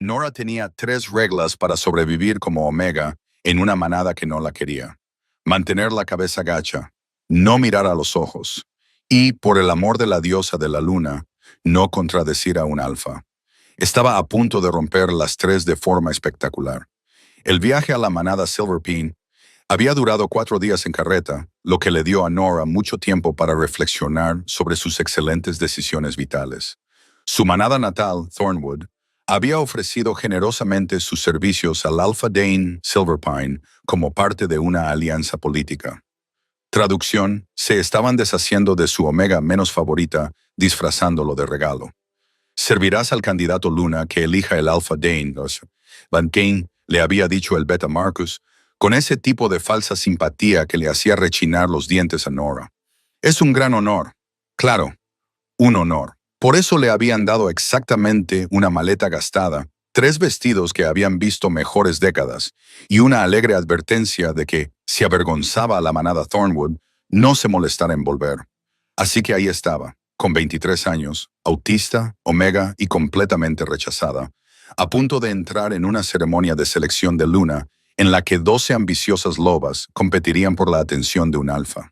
Nora tenía 3 reglas para sobrevivir como Omega en una manada que no la quería. Mantener la cabeza gacha, no mirar a los ojos y, por el amor de la diosa de la luna, no contradecir a un alfa. Estaba a punto de romper las 3 de forma espectacular. El viaje a la manada Silverpine había durado 4 días en carreta, lo que le dio a Nora mucho tiempo para reflexionar sobre sus excelentes decisiones vitales. Su manada natal, Thornwood, había ofrecido generosamente sus servicios al Alpha Dane Silverpine como parte de una alianza política. Traducción: se estaban deshaciendo de su Omega menos favorita, disfrazándolo de regalo. Servirás al candidato Luna que elija el Alpha Dane, Van Kane le había dicho el Beta Marcus, con ese tipo de falsa simpatía que le hacía rechinar los dientes a Nora. Es un gran honor. Claro, un honor. Por eso le habían dado exactamente una maleta gastada, 3 vestidos que habían visto mejores décadas, y una alegre advertencia de que, si avergonzaba a la manada Thornwood, no se molestara en volver. Así que ahí estaba, con 23 años, autista, Omega y completamente rechazada, a punto de entrar en una ceremonia de selección de Luna, en la que 12 ambiciosas lobas competirían por la atención de un alfa.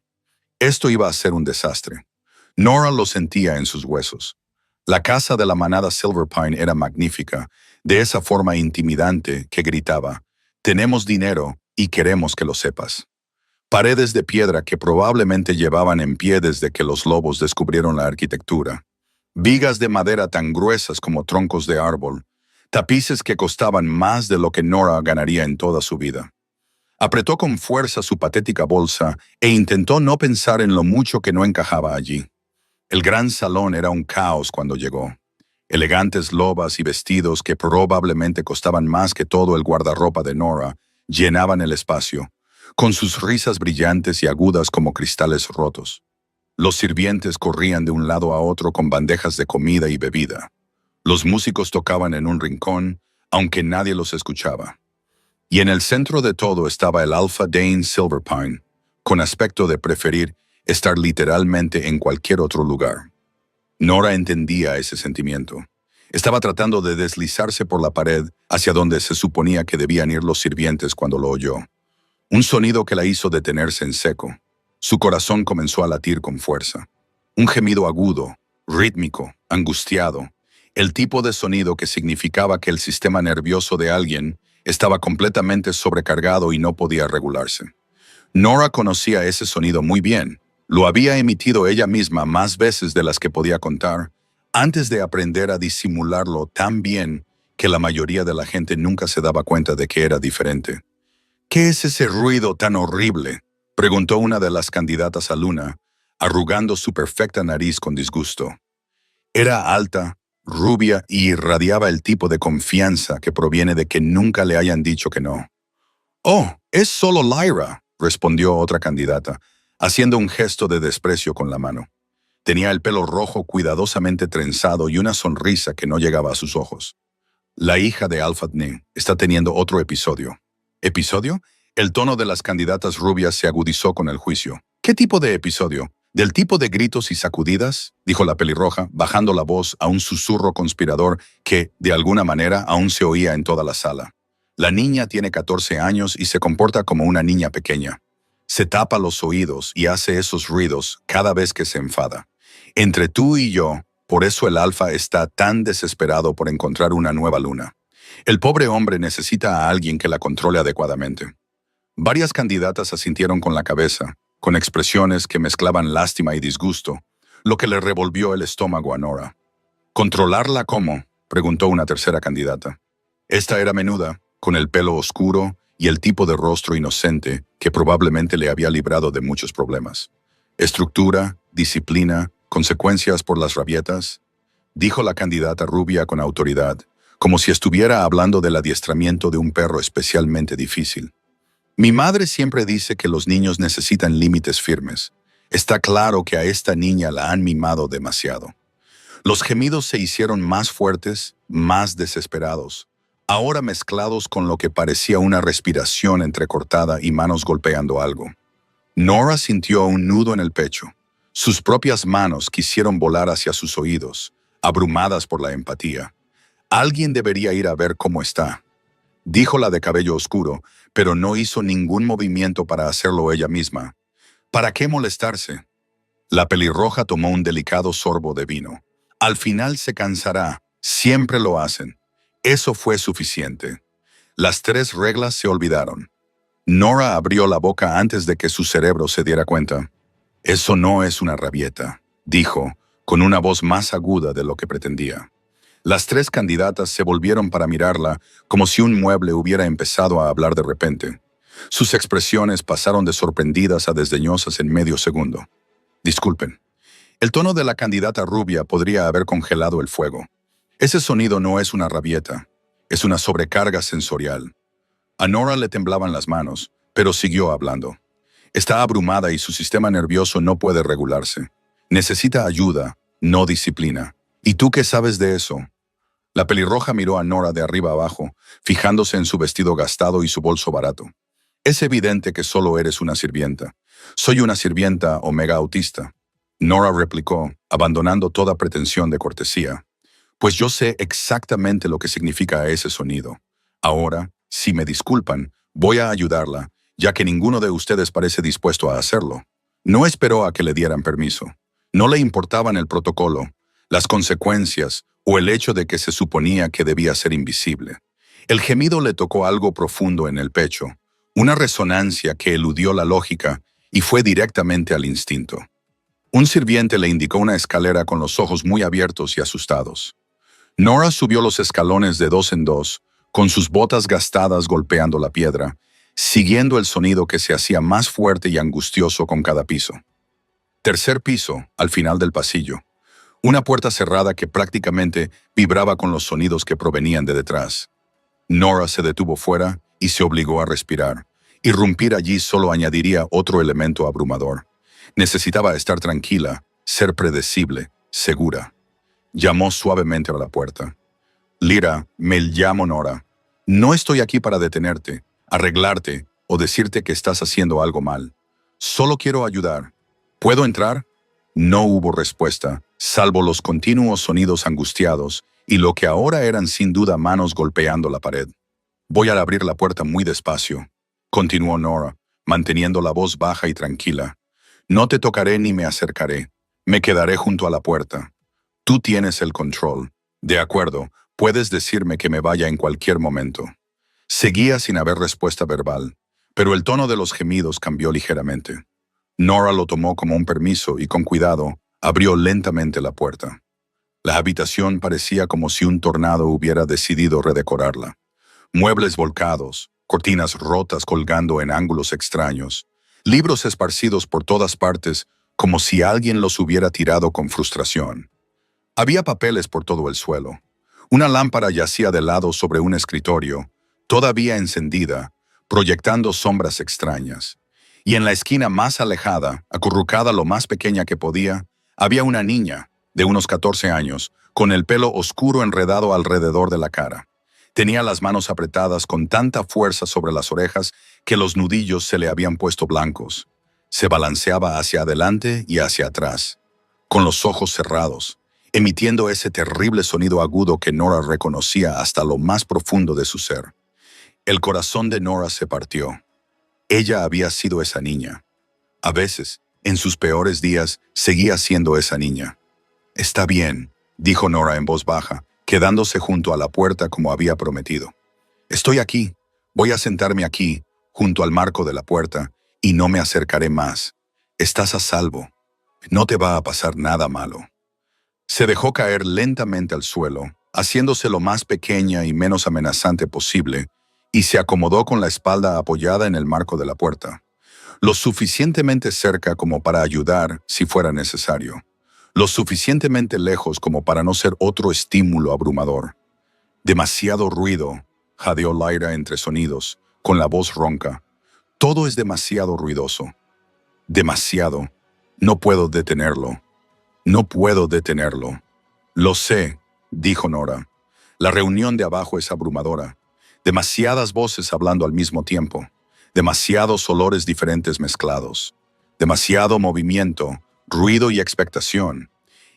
Esto iba a ser un desastre. Nora lo sentía en sus huesos. La casa de la manada Silverpine era magnífica, de esa forma intimidante que gritaba: «Tenemos dinero y queremos que lo sepas». Paredes de piedra que probablemente llevaban en pie desde que los lobos descubrieron la arquitectura. Vigas de madera tan gruesas como troncos de árbol. Tapices que costaban más de lo que Nora ganaría en toda su vida. Apretó con fuerza su patética bolsa e intentó no pensar en lo mucho que no encajaba allí. El gran salón era un caos cuando llegó. Elegantes lobas y vestidos que probablemente costaban más que todo el guardarropa de Nora llenaban el espacio, con sus risas brillantes y agudas como cristales rotos. Los sirvientes corrían de un lado a otro con bandejas de comida y bebida. Los músicos tocaban en un rincón, aunque nadie los escuchaba. Y en el centro de todo estaba el Alpha Dane Silverpine, con aspecto de preferir estar literalmente en cualquier otro lugar. Nora entendía ese sentimiento. Estaba tratando de deslizarse por la pared hacia donde se suponía que debían ir los sirvientes cuando lo oyó. Un sonido que la hizo detenerse en seco. Su corazón comenzó a latir con fuerza. Un gemido agudo, rítmico, angustiado. El tipo de sonido que significaba que el sistema nervioso de alguien estaba completamente sobrecargado y no podía regularse. Nora conocía ese sonido muy bien. Lo había emitido ella misma más veces de las que podía contar, antes de aprender a disimularlo tan bien que la mayoría de la gente nunca se daba cuenta de que era diferente. «¿Qué es ese ruido tan horrible?», preguntó una de las candidatas a Luna, arrugando su perfecta nariz con disgusto. Era alta, rubia y irradiaba el tipo de confianza que proviene de que nunca le hayan dicho que no. «Oh, es solo Lyra», respondió otra candidata, haciendo un gesto de desprecio con la mano. Tenía el pelo rojo cuidadosamente trenzado y una sonrisa que no llegaba a sus ojos. «La hija de Alpha Dane está teniendo otro episodio». ¿Episodio? El tono de las candidatas rubias se agudizó con el juicio. «¿Qué tipo de episodio? ¿Del tipo de gritos y sacudidas?», dijo la pelirroja, bajando la voz a un susurro conspirador que, de alguna manera, aún se oía en toda la sala. «La niña tiene 14 años y se comporta como una niña pequeña. Se tapa los oídos y hace esos ruidos cada vez que se enfada. Entre tú y yo, por eso el alfa está tan desesperado por encontrar una nueva luna. El pobre hombre necesita a alguien que la controle adecuadamente». Varias candidatas asintieron con la cabeza, con expresiones que mezclaban lástima y disgusto, lo que le revolvió el estómago a Nora. «¿Controlarla cómo?», preguntó una tercera candidata. Esta era menuda, con el pelo oscuro y el tipo de rostro inocente que probablemente le había librado de muchos problemas. «Estructura, disciplina, consecuencias por las rabietas», dijo la candidata rubia con autoridad, como si estuviera hablando del adiestramiento de un perro especialmente difícil. «Mi madre siempre dice que los niños necesitan límites firmes. Está claro que a esta niña la han mimado demasiado». Los gemidos se hicieron más fuertes, más desesperados, ahora mezclados con lo que parecía una respiración entrecortada y manos golpeando algo. Nora sintió un nudo en el pecho. Sus propias manos quisieron volar hacia sus oídos, abrumadas por la empatía. Alguien debería ir a ver cómo está, dijo la de cabello oscuro, pero no hizo ningún movimiento para hacerlo ella misma. ¿Para qué molestarse? La pelirroja tomó un delicado sorbo de vino. Al final se cansará. Siempre lo hacen. Eso fue suficiente. Las 3 reglas se olvidaron. Nora abrió la boca antes de que su cerebro se diera cuenta. Eso no es una rabieta, dijo, con una voz más aguda de lo que pretendía. Las 3 candidatas se volvieron para mirarla como si un mueble hubiera empezado a hablar de repente. Sus expresiones pasaron de sorprendidas a desdeñosas en medio segundo. Disculpen. El tono de la candidata rubia podría haber congelado el fuego. Ese sonido no es una rabieta, es una sobrecarga sensorial. A Nora le temblaban las manos, pero siguió hablando. Está abrumada y su sistema nervioso no puede regularse. Necesita ayuda, no disciplina. ¿Y tú qué sabes de eso? La pelirroja miró a Nora de arriba abajo, fijándose en su vestido gastado y su bolso barato. Es evidente que solo eres una sirvienta. Soy una sirvienta omega autista. Nora replicó, abandonando toda pretensión de cortesía. Pues yo sé exactamente lo que significa ese sonido. Ahora, si me disculpan, voy a ayudarla, ya que ninguno de ustedes parece dispuesto a hacerlo. No esperó a que le dieran permiso. No le importaban el protocolo, las consecuencias o el hecho de que se suponía que debía ser invisible. El gemido le tocó algo profundo en el pecho, una resonancia que eludió la lógica y fue directamente al instinto. Un sirviente le indicó una escalera con los ojos muy abiertos y asustados. Nora subió los escalones de 2 en 2, con sus botas gastadas golpeando la piedra, siguiendo el sonido que se hacía más fuerte y angustioso con cada piso. Tercer piso, al final del pasillo. Una puerta cerrada que prácticamente vibraba con los sonidos que provenían de detrás. Nora se detuvo fuera y se obligó a respirar. Irrumpir allí solo añadiría otro elemento abrumador. Necesitaba estar tranquila, ser predecible, segura. Llamó suavemente a la puerta. Lyra, me llamo Nora. No estoy aquí para detenerte, arreglarte o decirte que estás haciendo algo mal. Solo quiero ayudar. ¿Puedo entrar? No hubo respuesta, salvo los continuos sonidos angustiados y lo que ahora eran sin duda manos golpeando la pared. Voy a abrir la puerta muy despacio, continuó Nora, manteniendo la voz baja y tranquila. No te tocaré ni me acercaré. Me quedaré junto a la puerta. Tú tienes el control. De acuerdo, puedes decirme que me vaya en cualquier momento. Seguía sin haber respuesta verbal, pero el tono de los gemidos cambió ligeramente. Nora lo tomó como un permiso y con cuidado abrió lentamente la puerta. La habitación parecía como si un tornado hubiera decidido redecorarla. Muebles volcados, cortinas rotas colgando en ángulos extraños, libros esparcidos por todas partes como si alguien los hubiera tirado con frustración. Había papeles por todo el suelo. Una lámpara yacía de lado sobre un escritorio, todavía encendida, proyectando sombras extrañas. Y en la esquina más alejada, acurrucada lo más pequeña que podía, había una niña, de unos 14 años, con el pelo oscuro enredado alrededor de la cara. Tenía las manos apretadas con tanta fuerza sobre las orejas que los nudillos se le habían puesto blancos. Se balanceaba hacia adelante y hacia atrás, con los ojos cerrados, emitiendo ese terrible sonido agudo que Nora reconocía hasta lo más profundo de su ser. El corazón de Nora se partió. Ella había sido esa niña. A veces, en sus peores días, seguía siendo esa niña. Está bien, dijo Nora en voz baja, quedándose junto a la puerta como había prometido. Estoy aquí. Voy a sentarme aquí, junto al marco de la puerta, y no me acercaré más. Estás a salvo. No te va a pasar nada malo. Se dejó caer lentamente al suelo, haciéndose lo más pequeña y menos amenazante posible, y se acomodó con la espalda apoyada en el marco de la puerta, lo suficientemente cerca como para ayudar si fuera necesario, lo suficientemente lejos como para no ser otro estímulo abrumador. Demasiado ruido, jadeó Lyra entre sonidos, con la voz ronca. Todo es demasiado ruidoso. Demasiado. No puedo detenerlo. No puedo detenerlo. Lo sé, dijo Nora. La reunión de abajo es abrumadora. Demasiadas voces hablando al mismo tiempo. Demasiados olores diferentes mezclados. Demasiado movimiento, ruido y expectación.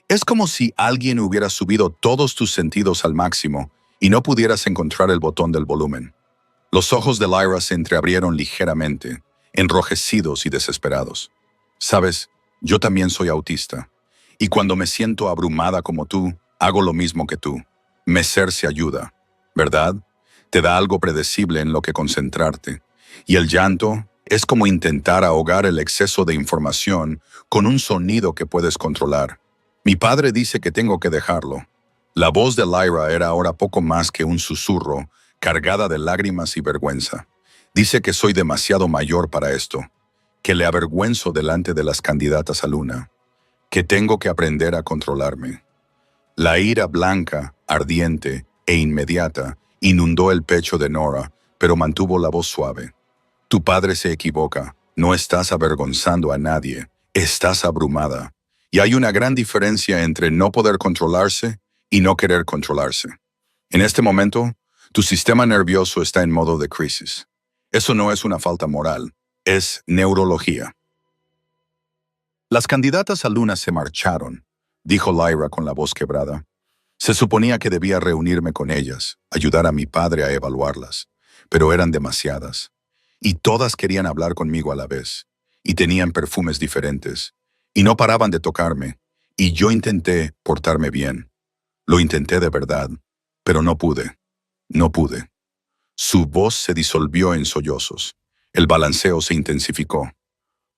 Es como si alguien hubiera subido todos tus sentidos al máximo y no pudieras encontrar el botón del volumen. Los ojos de Lyra se entreabrieron ligeramente, enrojecidos y desesperados. Sabes, yo también soy autista, y cuando me siento abrumada como tú, hago lo mismo que tú. Mecerse ayuda, ¿verdad? Te da algo predecible en lo que concentrarte, y el llanto es como intentar ahogar el exceso de información con un sonido que puedes controlar. Mi padre dice que tengo que dejarlo. La voz de Lyra era ahora poco más que un susurro, cargada de lágrimas y vergüenza. Dice que soy demasiado mayor para esto, que le avergüenzo delante de las candidatas a Luna, que tengo que aprender a controlarme. La ira blanca, ardiente e inmediata inundó el pecho de Nora, pero mantuvo la voz suave. Tu padre se equivoca, no estás avergonzando a nadie, estás abrumada. Y hay una gran diferencia entre no poder controlarse y no querer controlarse. En este momento, tu sistema nervioso está en modo de crisis. Eso no es una falta moral, es neurología. Las candidatas a Luna se marcharon, dijo Lyra con la voz quebrada. Se suponía que debía reunirme con ellas, ayudar a mi padre a evaluarlas, pero eran demasiadas. Y todas querían hablar conmigo a la vez, y tenían perfumes diferentes, y no paraban de tocarme, y yo intenté portarme bien. Lo intenté de verdad, pero no pude. No pude. Su voz se disolvió en sollozos. El balanceo se intensificó.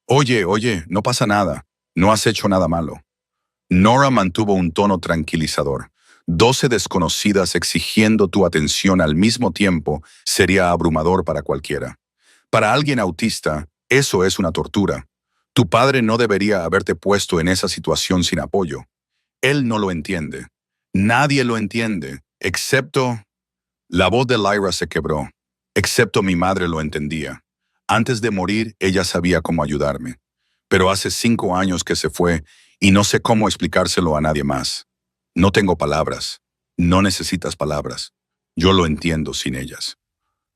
Oye, no pasa nada. No has hecho nada malo. Nora mantuvo un tono tranquilizador. 12 desconocidas exigiendo tu atención al mismo tiempo sería abrumador para cualquiera. Para alguien autista, eso es una tortura. Tu padre no debería haberte puesto en esa situación sin apoyo. Él no lo entiende. Nadie lo entiende, excepto... La voz de Lyra se quebró. Excepto mi madre lo entendía. Antes de morir, ella sabía cómo ayudarme. Pero hace 5 años que se fue y no sé cómo explicárselo a nadie más. No tengo palabras. No necesitas palabras. Yo lo entiendo sin ellas.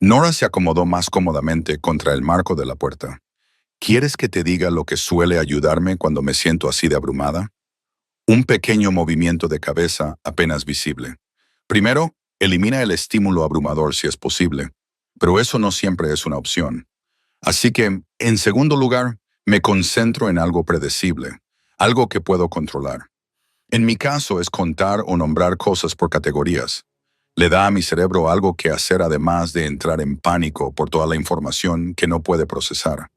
Nora se acomodó más cómodamente contra el marco de la puerta. ¿Quieres que te diga lo que suele ayudarme cuando me siento así de abrumada? Un pequeño movimiento de cabeza apenas visible. Primero, elimina el estímulo abrumador si es posible, pero eso no siempre es una opción. Así que, en segundo lugar, me concentro en algo predecible, algo que puedo controlar. En mi caso es contar o nombrar cosas por categorías. Le da a mi cerebro algo que hacer además de entrar en pánico por toda la información que no puede procesar.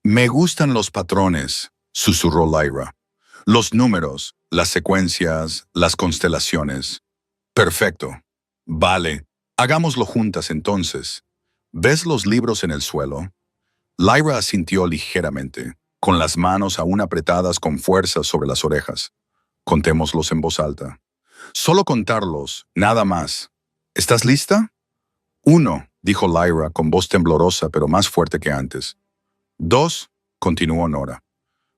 Me gustan los patrones, susurró Lyra. Los números, las secuencias, las constelaciones. Perfecto. Vale, hagámoslo juntas entonces. ¿Ves los libros en el suelo? Lyra asintió ligeramente, con las manos aún apretadas con fuerza sobre las orejas. Contémoslos en voz alta. Solo contarlos, nada más. ¿Estás lista? 1, dijo Lyra con voz temblorosa pero más fuerte que antes. 2, continuó Nora.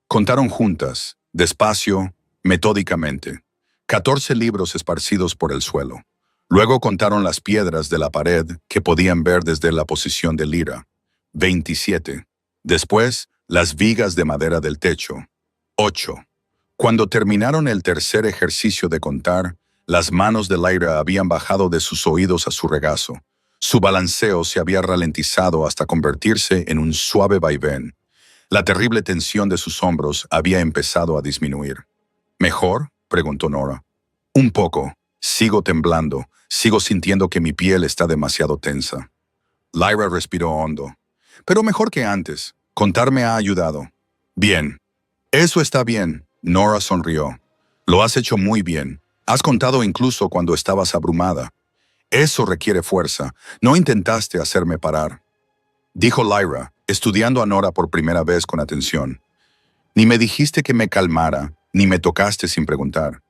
Contaron juntas, despacio, metódicamente. 14 libros esparcidos por el suelo. Luego contaron las piedras de la pared que podían ver desde la posición de Lyra. 27. Después, las vigas de madera del techo. 8. Cuando terminaron el tercer ejercicio de contar, las manos de Lyra habían bajado de sus oídos a su regazo. Su balanceo se había ralentizado hasta convertirse en un suave vaivén. La terrible tensión de sus hombros había empezado a disminuir. ¿Mejor?, preguntó Nora. Un poco. Sigo temblando. Sigo sintiendo que mi piel está demasiado tensa. Lyra respiró hondo. Pero mejor que antes. Contar me ha ayudado. Bien. Eso está bien. Nora sonrió. Lo has hecho muy bien. Has contado incluso cuando estabas abrumada. Eso requiere fuerza. No intentaste hacerme parar. Dijo Lyra, estudiando a Nora por primera vez con atención. Ni me dijiste que me calmara, ni me tocaste sin preguntar.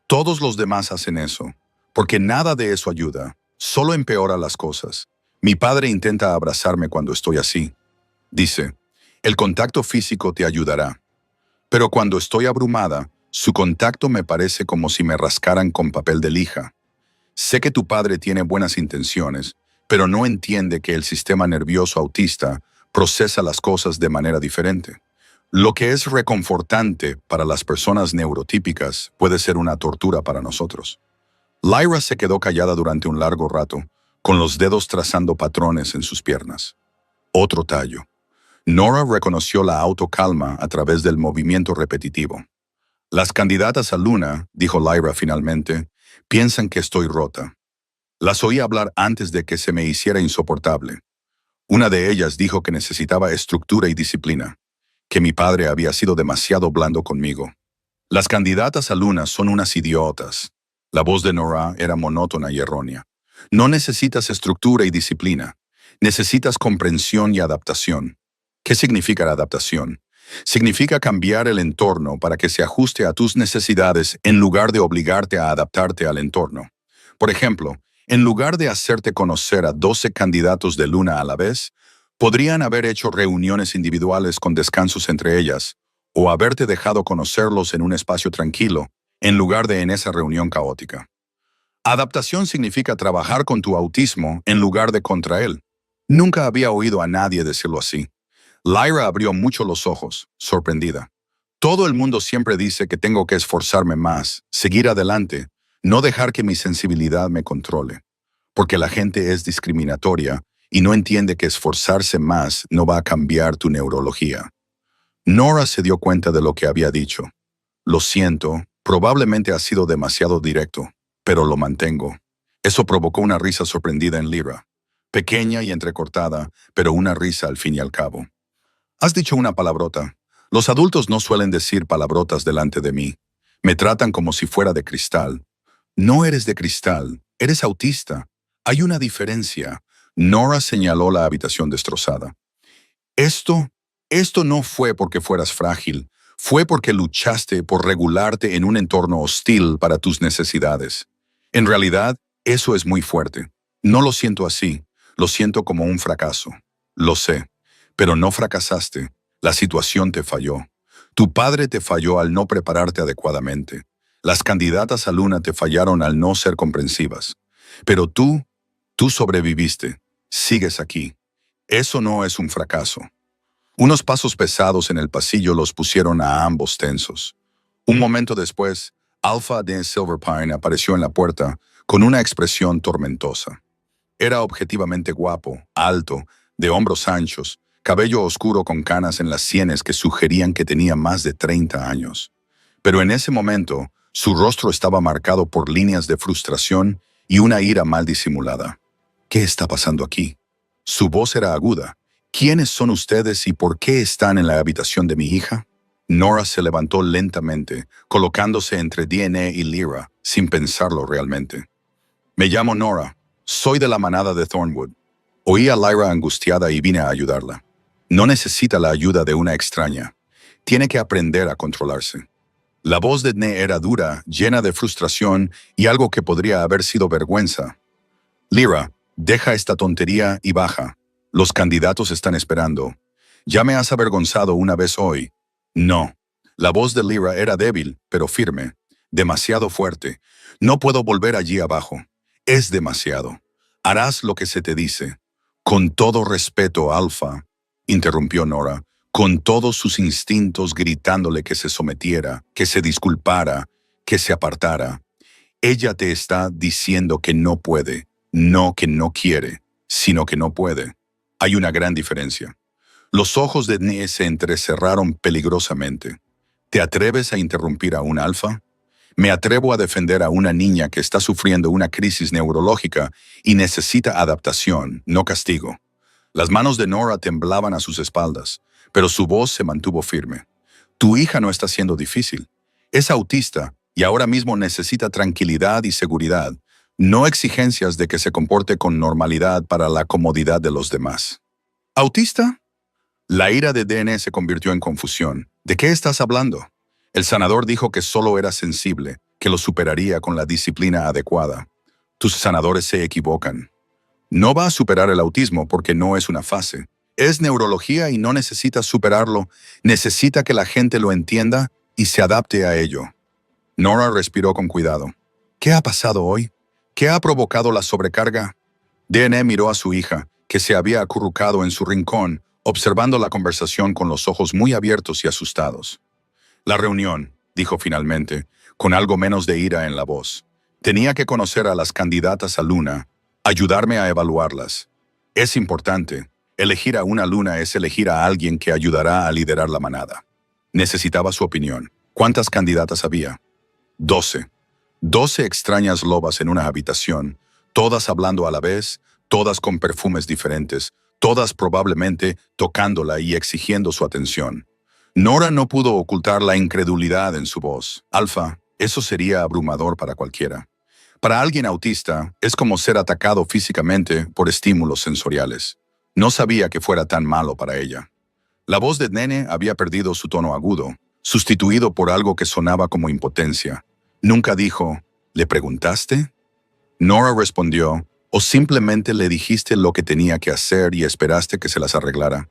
Todos los demás hacen eso, porque nada de eso ayuda, solo empeora las cosas. Mi padre intenta abrazarme cuando estoy así. Dice, el contacto físico te ayudará. Pero cuando estoy abrumada, su contacto me parece como si me rascaran con papel de lija. Sé que tu padre tiene buenas intenciones, pero no entiende que el sistema nervioso autista procesa las cosas de manera diferente. Lo que es reconfortante para las personas neurotípicas puede ser una tortura para nosotros. Lyra se quedó callada durante un largo rato, con los dedos trazando patrones en sus piernas. Otro tallo. Nora reconoció la autocalma a través del movimiento repetitivo. Las candidatas a Luna, dijo Lyra finalmente, piensan que estoy rota. Las oí hablar antes de que se me hiciera insoportable. Una de ellas dijo que necesitaba estructura y disciplina, que mi padre había sido demasiado blando conmigo. Las candidatas a Luna son unas idiotas. La voz de Nora era monótona y errónea. No necesitas estructura y disciplina. Necesitas comprensión y adaptación. ¿Qué significa la adaptación? Significa cambiar el entorno para que se ajuste a tus necesidades en lugar de obligarte a adaptarte al entorno. Por ejemplo, en lugar de hacerte conocer a 12 candidatos de Luna a la vez, podrían haber hecho reuniones individuales con descansos entre ellas, o haberte dejado conocerlos en un espacio tranquilo, en lugar de en esa reunión caótica. Adaptación significa trabajar con tu autismo en lugar de contra él. Nunca había oído a nadie decirlo así. Lyra abrió mucho los ojos, sorprendida. Todo el mundo siempre dice que tengo que esforzarme más, seguir adelante, no dejar que mi sensibilidad me controle. Porque la gente es discriminatoria y no entiende que esforzarse más no va a cambiar tu neurología. Nora se dio cuenta de lo que había dicho. Lo siento, probablemente ha sido demasiado directo, pero lo mantengo. Eso provocó una risa sorprendida en Lyra. Pequeña y entrecortada, pero una risa al fin y al cabo. Has dicho una palabrota. Los adultos no suelen decir palabrotas delante de mí. Me tratan como si fuera de cristal. No eres de cristal, eres autista. Hay una diferencia. Nora señaló la habitación destrozada. Esto no fue porque fueras frágil. Fue porque luchaste por regularte en un entorno hostil para tus necesidades. En realidad, eso es muy fuerte. No lo siento así. Lo siento como un fracaso. Lo sé. Pero no fracasaste. La situación te falló. Tu padre te falló al no prepararte adecuadamente. Las candidatas a Luna te fallaron al no ser comprensivas. Pero tú sobreviviste. Sigues aquí. Eso no es un fracaso. Unos pasos pesados en el pasillo los pusieron a ambos tensos. Un momento después, Alpha de Silverpine apareció en la puerta con una expresión tormentosa. Era objetivamente guapo, alto, de hombros anchos, cabello oscuro con canas en las sienes que sugerían que tenía más de 30 años. Pero en ese momento, su rostro estaba marcado por líneas de frustración y una ira mal disimulada. ¿Qué está pasando aquí? Su voz era aguda. ¿Quiénes son ustedes y por qué están en la habitación de mi hija? Nora se levantó lentamente, colocándose entre DNA y Lyra, sin pensarlo realmente. Me llamo Nora. Soy de la manada de Thornwood. Oí a Lyra angustiada y vine a ayudarla. No necesita la ayuda de una extraña. Tiene que aprender a controlarse. La voz de Dne era dura, llena de frustración y algo que podría haber sido vergüenza. Lyra, deja esta tontería y baja. Los candidatos están esperando. Ya me has avergonzado una vez hoy. No. La voz de Lyra era débil, pero firme. Demasiado fuerte. No puedo volver allí abajo. Es demasiado. Harás lo que se te dice. Con todo respeto, Alpha, interrumpió Nora, con todos sus instintos gritándole que se sometiera, que se disculpara, que se apartara. Ella te está diciendo que no puede, no que no quiere, sino que no puede. Hay una gran diferencia. Los ojos de Dne se entrecerraron peligrosamente. ¿Te atreves a interrumpir a un alfa? Me atrevo a defender a una niña que está sufriendo una crisis neurológica y necesita adaptación, no castigo. Las manos de Nora temblaban a sus espaldas, pero su voz se mantuvo firme. Tu hija no está siendo difícil. Es autista y ahora mismo necesita tranquilidad y seguridad, no exigencias de que se comporte con normalidad para la comodidad de los demás. ¿Autista? La ira de DN se convirtió en confusión. ¿De qué estás hablando? El sanador dijo que solo era sensible, que lo superaría con la disciplina adecuada. Tus sanadores se equivocan. No va a superar el autismo porque no es una fase. Es neurología y no necesita superarlo. Necesita que la gente lo entienda y se adapte a ello. Nora respiró con cuidado. ¿Qué ha pasado hoy? ¿Qué ha provocado la sobrecarga? DN miró a su hija, que se había acurrucado en su rincón, observando la conversación con los ojos muy abiertos y asustados. La reunión, dijo finalmente, con algo menos de ira en la voz. Tenía que conocer a las candidatas a luna, ayudarme a evaluarlas. Es importante. Elegir a una luna es elegir a alguien que ayudará a liderar la manada. Necesitaba su opinión. ¿Cuántas candidatas había? 12. 12 extrañas lobas en una habitación, todas hablando a la vez, todas con perfumes diferentes, todas probablemente tocándola y exigiendo su atención. Nora no pudo ocultar la incredulidad en su voz. Alfa, eso sería abrumador para cualquiera. Para alguien autista, es como ser atacado físicamente por estímulos sensoriales. No sabía que fuera tan malo para ella. La voz de Nene había perdido su tono agudo, sustituido por algo que sonaba como impotencia. Nunca dijo, ¿le preguntaste? Nora respondió, ¿o simplemente le dijiste lo que tenía que hacer y esperaste que se las arreglara?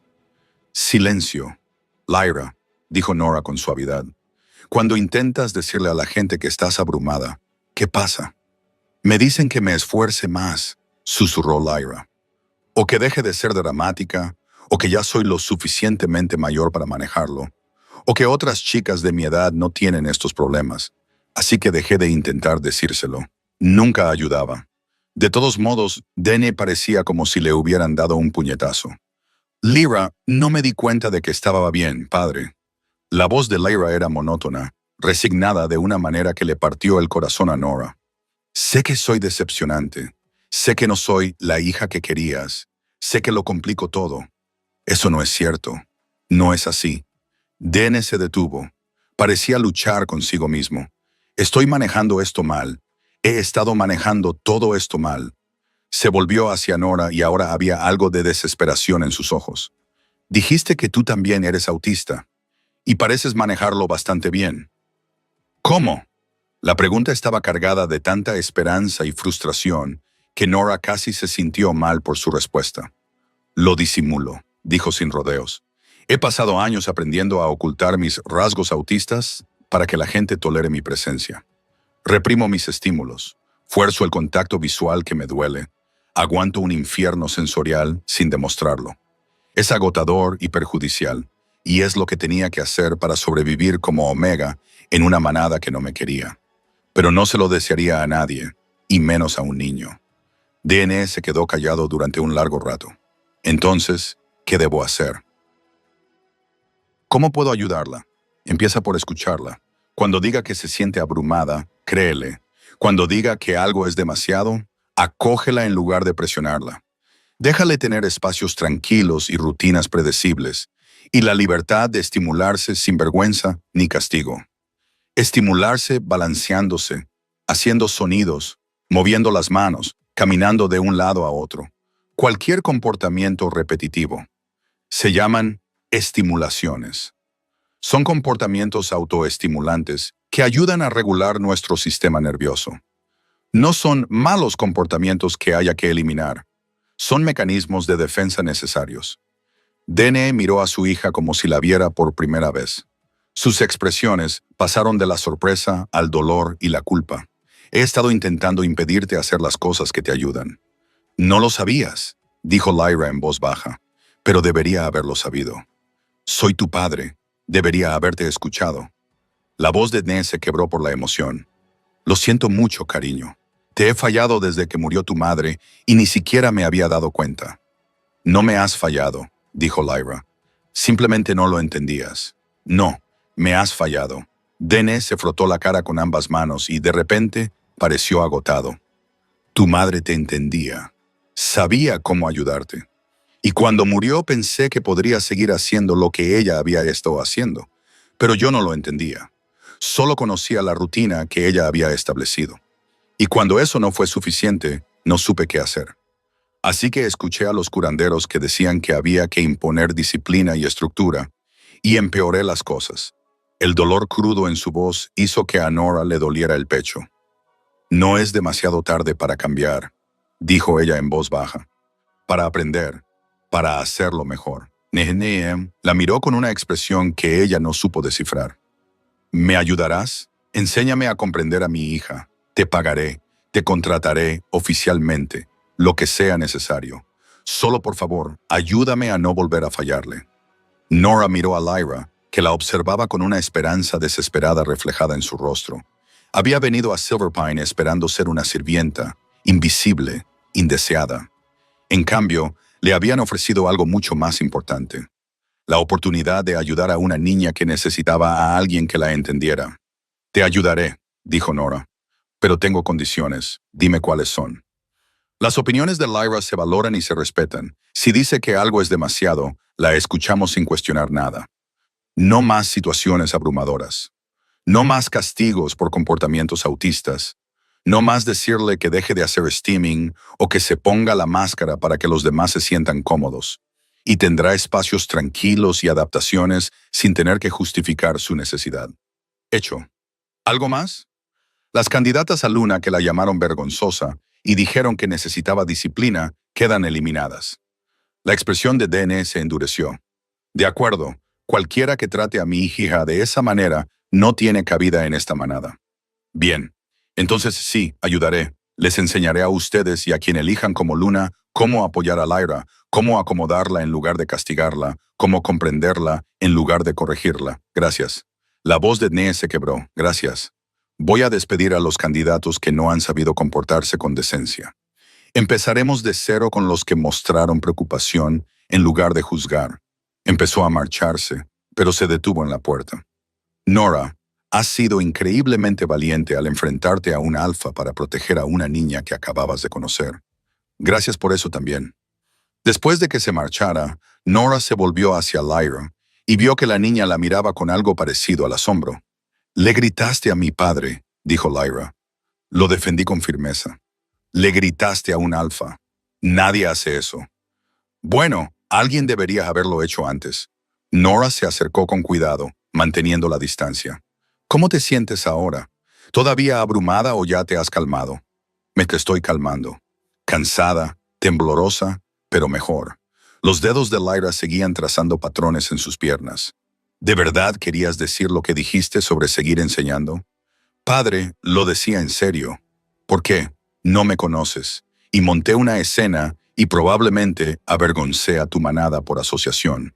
Silencio. Lyra, dijo Nora con suavidad. Cuando intentas decirle a la gente que estás abrumada, ¿qué pasa? Me dicen que me esfuerce más, susurró Lyra. O que deje de ser dramática, o que ya soy lo suficientemente mayor para manejarlo, o que otras chicas de mi edad no tienen estos problemas. Así que dejé de intentar decírselo. Nunca ayudaba. De todos modos, Dene parecía como si le hubieran dado un puñetazo. Lyra, no me di cuenta de que estaba bien, padre. La voz de Lyra era monótona, resignada de una manera que le partió el corazón a Nora. Sé que soy decepcionante. Sé que no soy la hija que querías. Sé que lo complico todo. Eso no es cierto. No es así. Dene se detuvo. Parecía luchar consigo mismo. Estoy manejando esto mal. He estado manejando todo esto mal. Se volvió hacia Nora y ahora había algo de desesperación en sus ojos. Dijiste que tú también eres autista. Y pareces manejarlo bastante bien. ¿Cómo? La pregunta estaba cargada de tanta esperanza y frustración que Nora casi se sintió mal por su respuesta. Lo disimulo, dijo sin rodeos. He pasado años aprendiendo a ocultar mis rasgos autistas para que la gente tolere mi presencia. Reprimo mis estímulos, fuerzo el contacto visual que me duele, aguanto un infierno sensorial sin demostrarlo. Es agotador y perjudicial, y es lo que tenía que hacer para sobrevivir como Omega en una manada que no me quería. Pero no se lo desearía a nadie, y menos a un niño. DNE se quedó callado durante un largo rato. Entonces, ¿qué debo hacer? ¿Cómo puedo ayudarla? Empieza por escucharla. Cuando diga que se siente abrumada, créele. Cuando diga que algo es demasiado, acógela en lugar de presionarla. Déjale tener espacios tranquilos y rutinas predecibles, y la libertad de estimularse sin vergüenza ni castigo. Estimularse balanceándose, haciendo sonidos, moviendo las manos, caminando de un lado a otro. Cualquier comportamiento repetitivo. Se llaman estimulaciones. Son comportamientos autoestimulantes que ayudan a regular nuestro sistema nervioso. No son malos comportamientos que haya que eliminar. Son mecanismos de defensa necesarios. Dene miró a su hija como si la viera por primera vez. Sus expresiones pasaron de la sorpresa al dolor y la culpa. He estado intentando impedirte hacer las cosas que te ayudan. No lo sabías, dijo Lyra en voz baja, pero debería haberlo sabido. Soy tu padre. Debería haberte escuchado. La voz de Dene se quebró por la emoción. Lo siento mucho, cariño. Te he fallado desde que murió tu madre y ni siquiera me había dado cuenta. No me has fallado, dijo Lyra. Simplemente no lo entendías. No, me has fallado. Dene se frotó la cara con ambas manos y de repente pareció agotado. Tu madre te entendía. Sabía cómo ayudarte. Y cuando murió pensé que podría seguir haciendo lo que ella había estado haciendo, pero yo no lo entendía. Solo conocía la rutina que ella había establecido. Y cuando eso no fue suficiente, no supe qué hacer. Así que escuché a los curanderos que decían que había que imponer disciplina y estructura, y empeoré las cosas. El dolor crudo en su voz hizo que a Nora le doliera el pecho. No es demasiado tarde para cambiar, dijo ella en voz baja. Para aprender. Para hacerlo mejor. Nehemiah la miró con una expresión que ella no supo descifrar. ¿Me ayudarás? Enséñame a comprender a mi hija. Te pagaré, te contrataré oficialmente, lo que sea necesario. Solo por favor, ayúdame a no volver a fallarle. Nora miró a Lyra, que la observaba con una esperanza desesperada reflejada en su rostro. Había venido a Silverpine esperando ser una sirvienta, invisible, indeseada. En cambio, le habían ofrecido algo mucho más importante: la oportunidad de ayudar a una niña que necesitaba a alguien que la entendiera. «Te ayudaré», dijo Nora, «pero tengo condiciones. Dime cuáles son». Las opiniones de Lyra se valoran y se respetan. Si dice que algo es demasiado, la escuchamos sin cuestionar nada. No más situaciones abrumadoras. No más castigos por comportamientos autistas. No más decirle que deje de hacer steaming o que se ponga la máscara para que los demás se sientan cómodos. Y tendrá espacios tranquilos y adaptaciones sin tener que justificar su necesidad. Hecho. ¿Algo más? Las candidatas a Luna que la llamaron vergonzosa y dijeron que necesitaba disciplina quedan eliminadas. La expresión de DN se endureció. De acuerdo, cualquiera que trate a mi hija de esa manera no tiene cabida en esta manada. Bien, entonces sí, ayudaré. Les enseñaré a ustedes y a quien elijan como Luna cómo apoyar a Lyra, cómo acomodarla en lugar de castigarla, cómo comprenderla en lugar de corregirla. Gracias. La voz de DN se quebró. Gracias. Voy a despedir a los candidatos que no han sabido comportarse con decencia. Empezaremos de cero con los que mostraron preocupación en lugar de juzgar. Empezó a marcharse, pero se detuvo en la puerta. Nora, has sido increíblemente valiente al enfrentarte a un alfa para proteger a una niña que acababas de conocer. Gracias por eso también. Después de que se marchara, Nora se volvió hacia Lyra y vio que la niña la miraba con algo parecido al asombro. «Le gritaste a mi padre», dijo Lyra. Lo defendí con firmeza. «Le gritaste a un alfa. Nadie hace eso». «Bueno, alguien debería haberlo hecho antes». Nora se acercó con cuidado, manteniendo la distancia. «¿Cómo te sientes ahora? ¿Todavía abrumada o ya te has calmado?» «Me te estoy calmando. Cansada, temblorosa, pero mejor». Los dedos de Lyra seguían trazando patrones en sus piernas. ¿De verdad querías decir lo que dijiste sobre seguir enseñando? Padre, lo decía en serio. ¿Por qué? No me conoces. Y monté una escena y probablemente avergoncé a tu manada por asociación.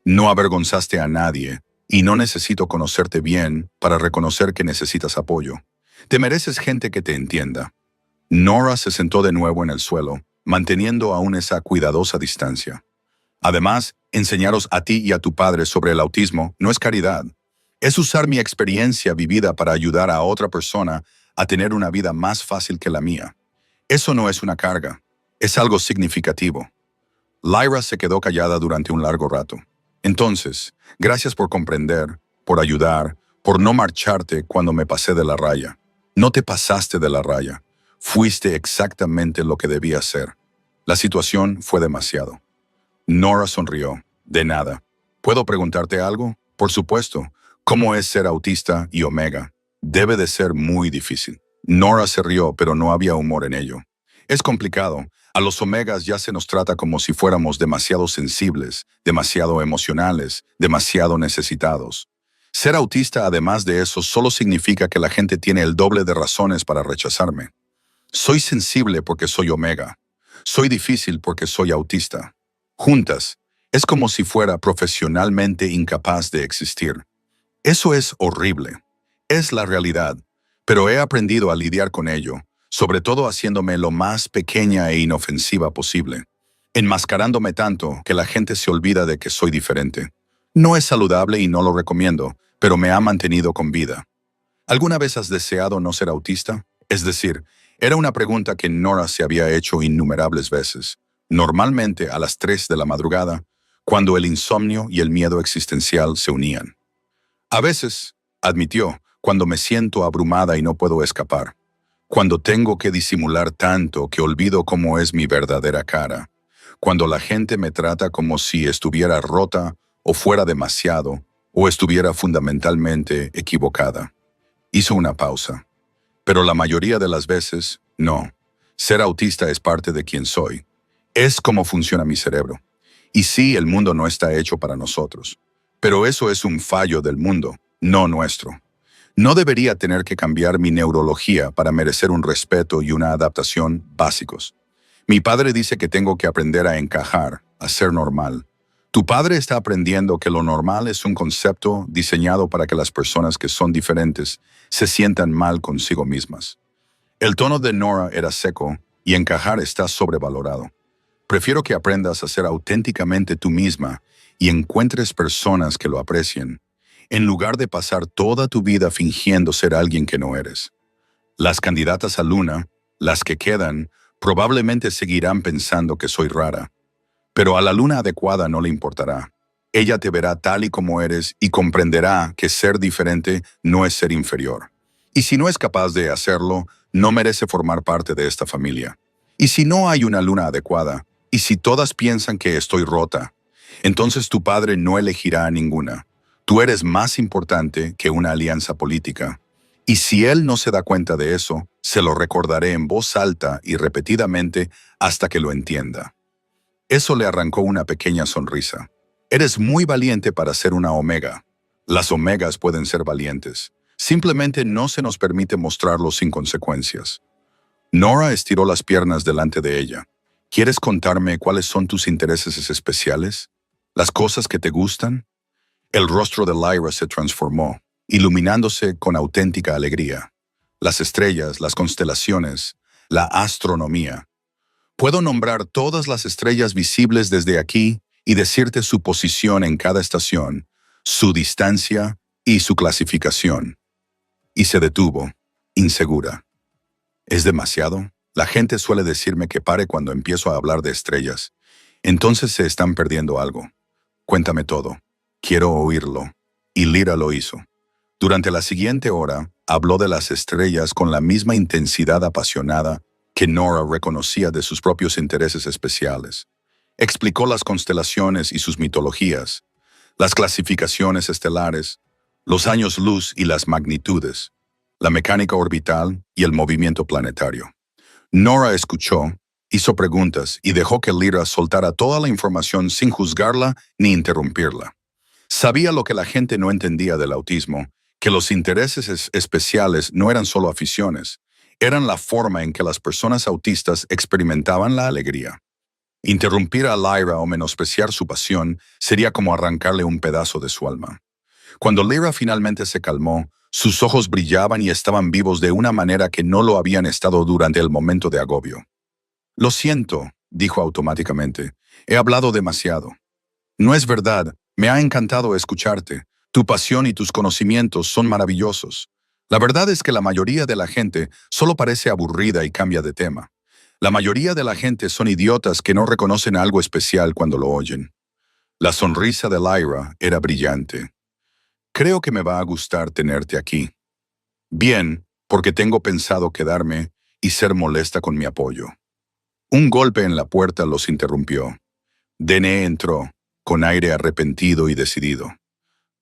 No avergonzaste a nadie y no necesito conocerte bien para reconocer que necesitas apoyo. Te mereces gente que te entienda. Nora se sentó de nuevo en el suelo, manteniendo aún esa cuidadosa distancia. Además, enseñaros a ti y a tu padre sobre el autismo no es caridad. Es usar mi experiencia vivida para ayudar a otra persona a tener una vida más fácil que la mía. Eso no es una carga, es algo significativo. Lyra se quedó callada durante un largo rato. Entonces, gracias por comprender, por ayudar, por no marcharte cuando me pasé de la raya. No te pasaste de la raya. Fuiste exactamente lo que debía ser. La situación fue demasiado. Nora sonrió. «De nada. ¿Puedo preguntarte algo?» «Por supuesto. ¿Cómo es ser autista y Omega?» «Debe de ser muy difícil». Nora se rió, pero no había humor en ello. «Es complicado. A los Omegas ya se nos trata como si fuéramos demasiado sensibles, demasiado emocionales, demasiado necesitados. Ser autista, además de eso, solo significa que la gente tiene el doble de razones para rechazarme. Soy sensible porque soy Omega. Soy difícil porque soy autista. Juntas, es como si fuera profesionalmente incapaz de existir. Eso es horrible. Es la realidad, pero he aprendido a lidiar con ello, sobre todo haciéndome lo más pequeña e inofensiva posible, enmascarándome tanto que la gente se olvida de que soy diferente. No es saludable y no lo recomiendo, pero me ha mantenido con vida. ¿Alguna vez has deseado no ser autista? Es decir, era una pregunta que Nora se había hecho innumerables veces, normalmente a las 3 de la madrugada, cuando el insomnio y el miedo existencial se unían. A veces, admitió, cuando me siento abrumada y no puedo escapar, cuando tengo que disimular tanto que olvido cómo es mi verdadera cara, cuando la gente me trata como si estuviera rota o fuera demasiado, o estuviera fundamentalmente equivocada. Hizo una pausa. Pero la mayoría de las veces, no. Ser autista es parte de quien soy. Es cómo funciona mi cerebro. Y sí, el mundo no está hecho para nosotros. Pero eso es un fallo del mundo, no nuestro. No debería tener que cambiar mi neurología para merecer un respeto y una adaptación básicos. Mi padre dice que tengo que aprender a encajar, a ser normal. Tu padre está aprendiendo que lo normal es un concepto diseñado para que las personas que son diferentes se sientan mal consigo mismas. El tono de Nora era seco y encajar está sobrevalorado. Prefiero que aprendas a ser auténticamente tú misma y encuentres personas que lo aprecien, en lugar de pasar toda tu vida fingiendo ser alguien que no eres. Las candidatas a Luna, las que quedan, probablemente seguirán pensando que soy rara, pero a la Luna adecuada no le importará. Ella te verá tal y como eres y comprenderá que ser diferente no es ser inferior. Y si no es capaz de hacerlo, no merece formar parte de esta familia. Y si no hay una Luna adecuada, y si todas piensan que estoy rota, entonces tu padre no elegirá a ninguna. Tú eres más importante que una alianza política. Y si él no se da cuenta de eso, se lo recordaré en voz alta y repetidamente hasta que lo entienda. Eso le arrancó una pequeña sonrisa. Eres muy valiente para ser una omega. Las omegas pueden ser valientes. Simplemente no se nos permite mostrarlo sin consecuencias. Nora estiró las piernas delante de ella. ¿Quieres contarme cuáles son tus intereses especiales? ¿Las cosas que te gustan? El rostro de Lyra se transformó, iluminándose con auténtica alegría. Las estrellas, las constelaciones, la astronomía. Puedo nombrar todas las estrellas visibles desde aquí y decirte su posición en cada estación, su distancia y su clasificación. Y se detuvo, insegura. ¿Es demasiado? La gente suele decirme que pare cuando empiezo a hablar de estrellas. Entonces se están perdiendo algo. Cuéntame todo. Quiero oírlo. Y Lyra lo hizo. Durante la siguiente hora, habló de las estrellas con la misma intensidad apasionada que Nora reconocía de sus propios intereses especiales. Explicó las constelaciones y sus mitologías, las clasificaciones estelares, los años luz y las magnitudes, la mecánica orbital y el movimiento planetario. Nora escuchó, hizo preguntas y dejó que Lyra soltara toda la información sin juzgarla ni interrumpirla. Sabía lo que la gente no entendía del autismo, que los intereses especiales no eran solo aficiones, eran la forma en que las personas autistas experimentaban la alegría. Interrumpir a Lyra o menospreciar su pasión sería como arrancarle un pedazo de su alma. Cuando Lyra finalmente se calmó, sus ojos brillaban y estaban vivos de una manera que no lo habían estado durante el momento de agobio. Lo siento, dijo automáticamente. He hablado demasiado. No es verdad, me ha encantado escucharte. Tu pasión y tus conocimientos son maravillosos. La verdad es que la mayoría de la gente solo parece aburrida y cambia de tema. La mayoría de la gente son idiotas que no reconocen algo especial cuando lo oyen. La sonrisa de Lyra era brillante. Creo que me va a gustar tenerte aquí. Bien, porque tengo pensado quedarme y ser molesta con mi apoyo. Un golpe en la puerta los interrumpió. Dene entró, con aire arrepentido y decidido.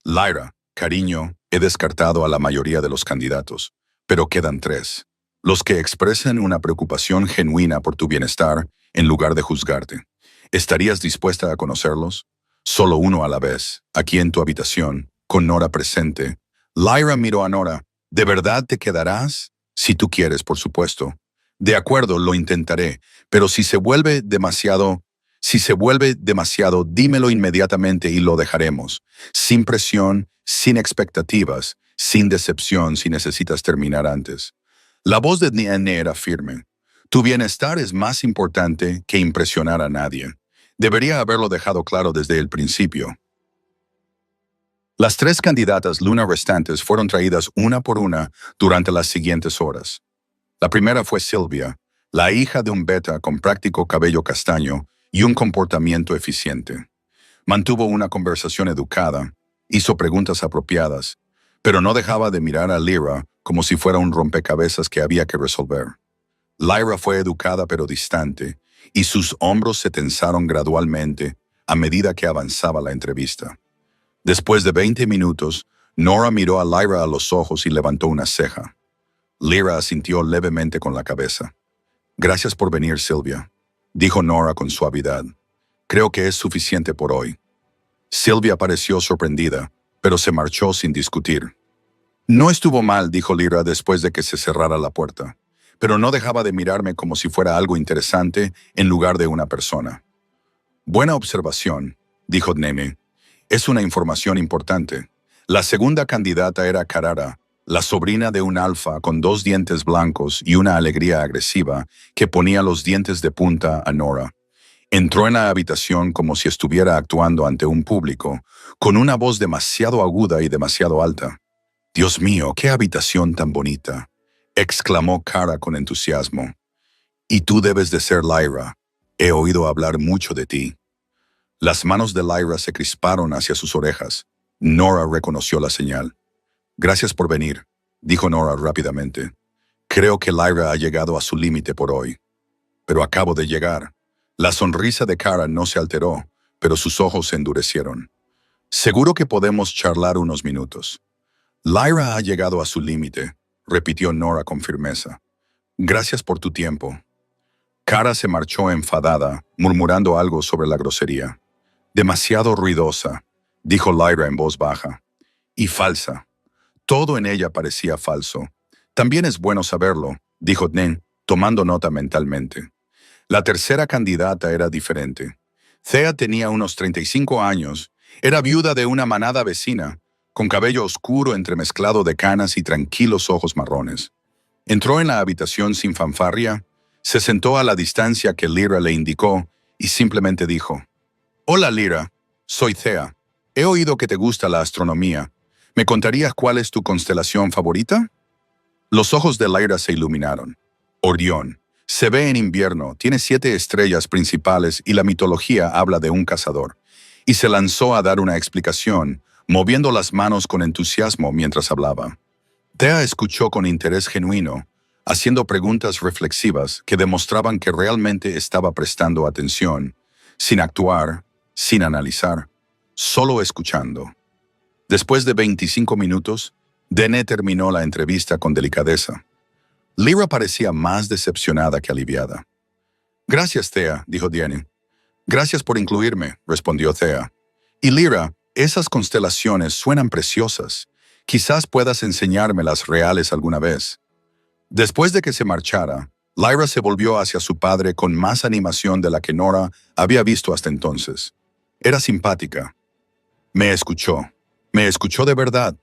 Lyra, cariño, he descartado a la mayoría de los candidatos, pero quedan 3. Los que expresan una preocupación genuina por tu bienestar en lugar de juzgarte. ¿Estarías dispuesta a conocerlos? Solo uno a la vez, aquí en tu habitación, con Nora presente. Lyra miró a Nora. ¿De verdad te quedarás? Si tú quieres, por supuesto. De acuerdo, lo intentaré, pero si se vuelve demasiado, dímelo inmediatamente y lo dejaremos. Sin presión, sin expectativas, sin decepción si necesitas terminar antes. La voz de Nene era firme. Tu bienestar es más importante que impresionar a nadie. Debería haberlo dejado claro desde el principio. Las 3 candidatas Luna restantes fueron traídas una por una durante las siguientes horas. La primera fue Sylvia, la hija de un beta con práctico cabello castaño y un comportamiento eficiente. Mantuvo una conversación educada, hizo preguntas apropiadas, pero no dejaba de mirar a Lyra como si fuera un rompecabezas que había que resolver. Lyra fue educada pero distante, y sus hombros se tensaron gradualmente a medida que avanzaba la entrevista. Después de 20 minutos, Nora miró a Lyra a los ojos y levantó una ceja. Lyra asintió levemente con la cabeza. Gracias por venir, Sylvia, dijo Nora con suavidad. Creo que es suficiente por hoy. Sylvia pareció sorprendida, pero se marchó sin discutir. No estuvo mal, dijo Lyra después de que se cerrara la puerta, pero no dejaba de mirarme como si fuera algo interesante en lugar de una persona. Buena observación, dijo Nene. Es una información importante. La segunda candidata era Carara, la sobrina de un alfa con 2 dientes blancos y una alegría agresiva que ponía los dientes de punta a Nora. Entró en la habitación como si estuviera actuando ante un público, con una voz demasiado aguda y demasiado alta. «Dios mío, qué habitación tan bonita», exclamó Cara con entusiasmo. «Y tú debes de ser Lyra. He oído hablar mucho de ti». Las manos de Lyra se crisparon hacia sus orejas. Nora reconoció la señal. «Gracias por venir», dijo Nora rápidamente. «Creo que Lyra ha llegado a su límite por hoy. Pero acabo de llegar». La sonrisa de Cara no se alteró, pero sus ojos se endurecieron. «Seguro que podemos charlar unos minutos». «Lyra ha llegado a su límite», repitió Nora con firmeza. «Gracias por tu tiempo». Cara se marchó enfadada, murmurando algo sobre la grosería. «Demasiado ruidosa», dijo Lyra en voz baja. «Y falsa». Todo en ella parecía falso. «También es bueno saberlo», dijo Nen, tomando nota mentalmente. La tercera candidata era diferente. Thea tenía unos 35 años, era viuda de una manada vecina, con cabello oscuro entremezclado de canas y tranquilos ojos marrones. Entró en la habitación sin fanfarria, se sentó a la distancia que Lyra le indicó y simplemente dijo: «Hola Lyra, soy Thea. He oído que te gusta la astronomía. ¿Me contarías cuál es tu constelación favorita?» Los ojos de Lyra se iluminaron. «Orión. Se ve en invierno, tiene 7 estrellas principales y la mitología habla de un cazador». Y se lanzó a dar una explicación, moviendo las manos con entusiasmo mientras hablaba. Thea escuchó con interés genuino, haciendo preguntas reflexivas que demostraban que realmente estaba prestando atención, sin actuar, sin analizar, solo escuchando. Después de 25 minutos, Dene terminó la entrevista con delicadeza. Lyra parecía más decepcionada que aliviada. «Gracias, Thea», dijo Dene. «Gracias por incluirme», respondió Thea. «Y Lyra, esas constelaciones suenan preciosas. Quizás puedas enseñármelas reales alguna vez». Después de que se marchara, Lyra se volvió hacia su padre con más animación de la que Nora había visto hasta entonces. Era simpática. Me escuchó de verdad.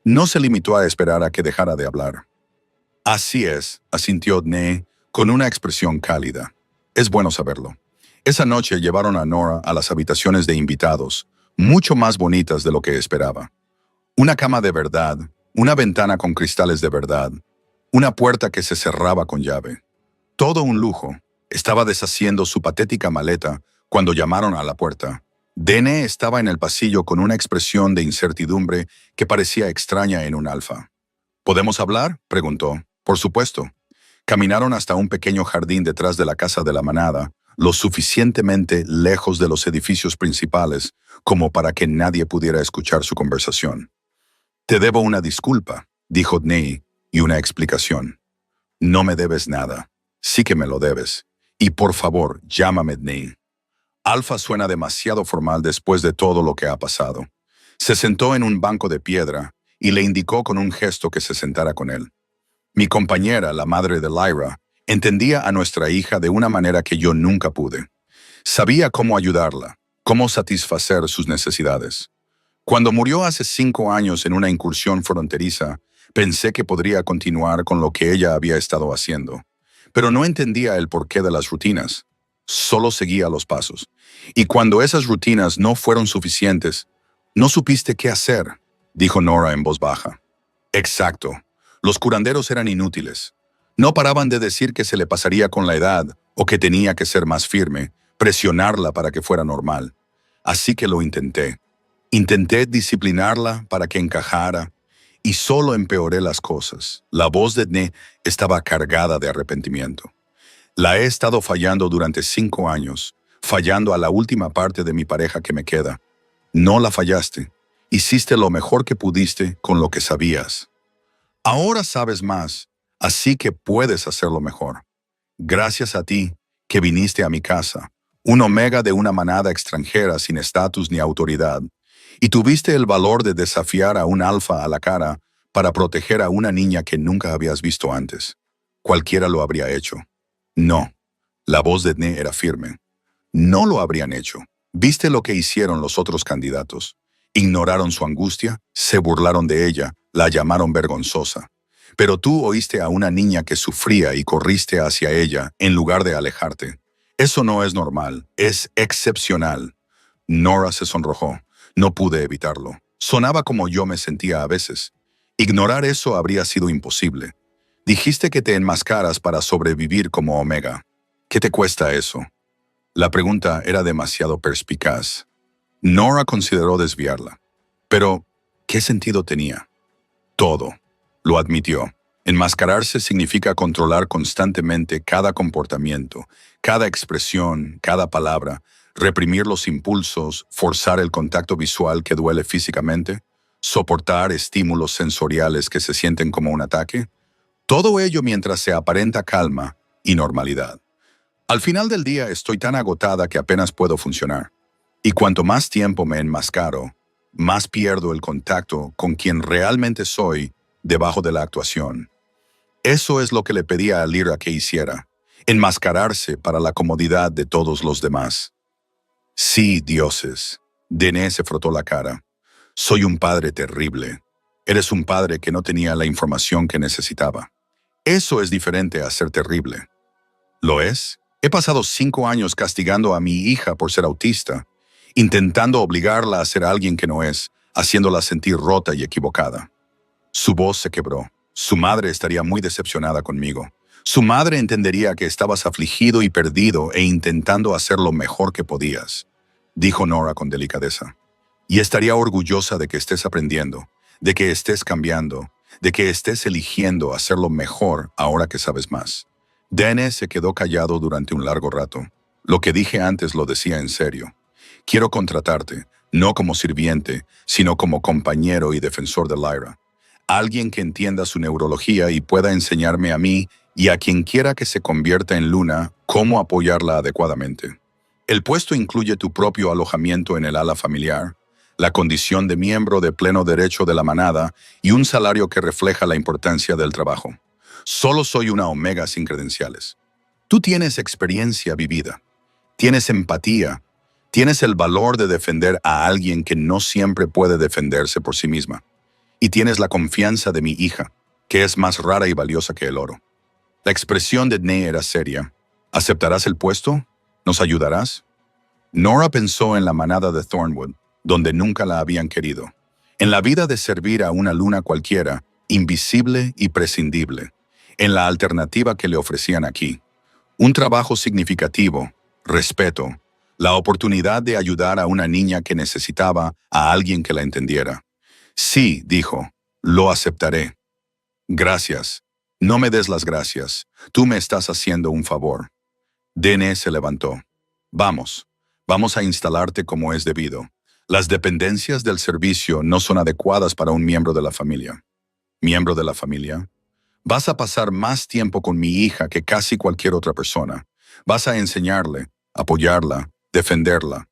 No se limitó a esperar a que dejara de hablar. «Así es», asintió Dne con una expresión cálida. «Es bueno saberlo». Esa noche llevaron a Nora a las habitaciones de invitados, mucho más bonitas de lo que esperaba. Una cama de verdad, una ventana con cristales de verdad, una puerta que se cerraba con llave. Todo un lujo. Estaba deshaciendo su patética maleta cuando llamaron a la puerta. Dene estaba en el pasillo con una expresión de incertidumbre que parecía extraña en un alfa. «¿Podemos hablar?», preguntó. «Por supuesto». Caminaron hasta un pequeño jardín detrás de la casa de la manada, lo suficientemente lejos de los edificios principales como para que nadie pudiera escuchar su conversación. «Te debo una disculpa», dijo Dnei, «y una explicación». «No me debes nada. Sí que me lo debes. Y por favor, llámame Dnei». Alfa suena demasiado formal después de todo lo que ha pasado. Se sentó en un banco de piedra y le indicó con un gesto que se sentara con él. Mi compañera, la madre de Lyra, entendía a nuestra hija de una manera que yo nunca pude. Sabía cómo ayudarla, cómo satisfacer sus necesidades. Cuando murió hace 5 años en una incursión fronteriza, pensé que podría continuar con lo que ella había estado haciendo. Pero no entendía el porqué de las rutinas. Solo seguía los pasos. Y cuando esas rutinas no fueron suficientes, «No supiste qué hacer», dijo Nora en voz baja. «Exacto. Los curanderos eran inútiles. No paraban de decir que se le pasaría con la edad o que tenía que ser más firme, presionarla para que fuera normal. Así que lo intenté. Intenté disciplinarla para que encajara y solo empeoré las cosas». La voz de Dne estaba cargada de arrepentimiento. «La he estado fallando durante 5 años, fallando a la última parte de mi pareja que me queda. No la fallaste. Hiciste lo mejor que pudiste con lo que sabías. Ahora sabes más, así que puedes hacerlo mejor. Gracias a ti, que viniste a mi casa, un omega de una manada extranjera sin estatus ni autoridad, y tuviste el valor de desafiar a un alfa a la cara para proteger a una niña que nunca habías visto antes. Cualquiera lo habría hecho». «No». La voz de Dne era firme. «No lo habrían hecho. ¿Viste lo que hicieron los otros candidatos? Ignoraron su angustia, se burlaron de ella, la llamaron vergonzosa. Pero tú oíste a una niña que sufría y corriste hacia ella en lugar de alejarte. Eso no es normal, es excepcional. Nora se sonrojó. No pude evitarlo. Sonaba como yo me sentía a veces. Ignorar eso habría sido imposible. Dijiste que te enmascaras para sobrevivir como Omega. ¿Qué te cuesta eso? La pregunta era demasiado perspicaz. Nora consideró desviarla. Pero, ¿qué sentido tenía? Todo. Lo admitió. Enmascararse significa controlar constantemente cada comportamiento, cada expresión, cada palabra, reprimir los impulsos, forzar el contacto visual que duele físicamente, soportar estímulos sensoriales que se sienten como un ataque. Todo ello mientras se aparenta calma y normalidad. Al final del día estoy tan agotada que apenas puedo funcionar. Y cuanto más tiempo me enmascaro, más pierdo el contacto con quien realmente soy debajo de la actuación. Eso es lo que le pedía a Lyra que hiciera, enmascararse para la comodidad de todos los demás. Sí, dioses. Dene se frotó la cara. Soy un padre terrible. Eres un padre que no tenía la información que necesitaba. Eso es diferente a ser terrible. ¿Lo es? He pasado 5 años castigando a mi hija por ser autista, intentando obligarla a ser alguien que no es, haciéndola sentir rota y equivocada. Su voz se quebró. Su madre estaría muy decepcionada conmigo. Su madre entendería que estabas afligido y perdido e intentando hacer lo mejor que podías, dijo Nora con delicadeza. Y estaría orgullosa de que estés aprendiendo, de que estés cambiando, de que estés eligiendo hacerlo mejor ahora que sabes más. Dene se quedó callado durante un largo rato. Lo que dije antes lo decía en serio. Quiero contratarte, no como sirviente, sino como compañero y defensor de Lyra. Alguien que entienda su neurología y pueda enseñarme a mí y a quien quiera que se convierta en Luna cómo apoyarla adecuadamente. El puesto incluye tu propio alojamiento en el ala familiar, la condición de miembro de pleno derecho de la manada y un salario que refleja la importancia del trabajo. Solo soy una Omega sin credenciales. Tú tienes experiencia vivida, tienes empatía, tienes el valor de defender a alguien que no siempre puede defenderse por sí misma. Y tienes la confianza de mi hija, que es más rara y valiosa que el oro. La expresión de Dene era seria. ¿Aceptarás el puesto? ¿Nos ayudarás? Nora pensó en la manada de Thornwood, donde nunca la habían querido. En la vida de servir a una Luna cualquiera, invisible y prescindible. En la alternativa que le ofrecían aquí. Un trabajo significativo, respeto, la oportunidad de ayudar a una niña que necesitaba a alguien que la entendiera. Sí, dijo, lo aceptaré. Gracias. No me des las gracias. Tú me estás haciendo un favor. Dene se levantó. Vamos a instalarte como es debido. Las dependencias del servicio no son adecuadas para un miembro de la familia. ¿Miembro de la familia? Vas a pasar más tiempo con mi hija que casi cualquier otra persona. Vas a enseñarle, apoyarla, defenderla.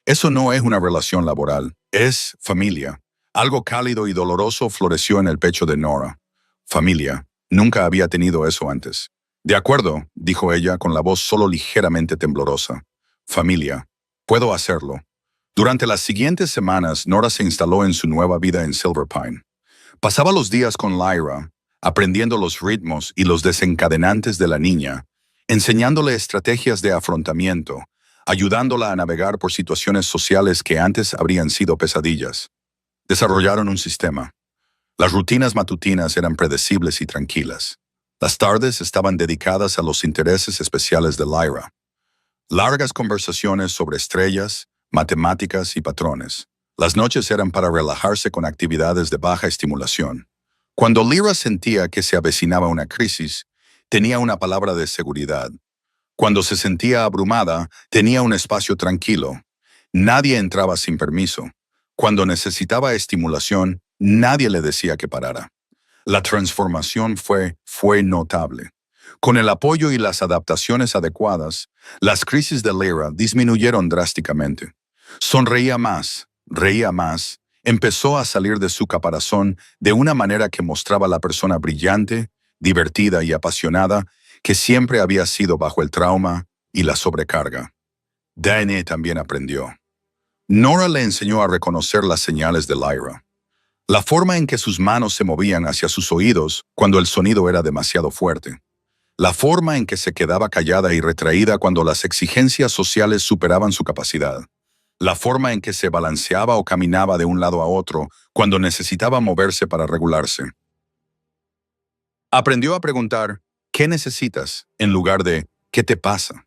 Eso no es una relación laboral, es familia. Algo cálido y doloroso floreció en el pecho de Nora. Familia. Nunca había tenido eso antes. De acuerdo, dijo ella con la voz solo ligeramente temblorosa. Familia. Puedo hacerlo. Durante las siguientes semanas, Nora se instaló en su nueva vida en Silver Pine. Pasaba los días con Lyra, aprendiendo los ritmos y los desencadenantes de la niña, enseñándole estrategias de afrontamiento, ayudándola a navegar por situaciones sociales que antes habrían sido pesadillas. Desarrollaron un sistema. Las rutinas matutinas eran predecibles y tranquilas. Las tardes estaban dedicadas a los intereses especiales de Lyra. Largas conversaciones sobre estrellas, matemáticas y patrones. Las noches eran para relajarse con actividades de baja estimulación. Cuando Lyra sentía que se avecinaba una crisis, tenía una palabra de seguridad. Cuando se sentía abrumada, tenía un espacio tranquilo. Nadie entraba sin permiso. Cuando necesitaba estimulación, nadie le decía que parara. La transformación fue notable. Con el apoyo y las adaptaciones adecuadas, las crisis de Lyra disminuyeron drásticamente. Sonreía más, reía más, empezó a salir de su caparazón de una manera que mostraba la persona brillante, divertida y apasionada que siempre había sido bajo el trauma y la sobrecarga. Dane también aprendió. Nora le enseñó a reconocer las señales de Lyra. La forma en que sus manos se movían hacia sus oídos cuando el sonido era demasiado fuerte. La forma en que se quedaba callada y retraída cuando las exigencias sociales superaban su capacidad. La forma en que se balanceaba o caminaba de un lado a otro cuando necesitaba moverse para regularse. Aprendió a preguntar, ¿qué necesitas?, en lugar de, ¿qué te pasa?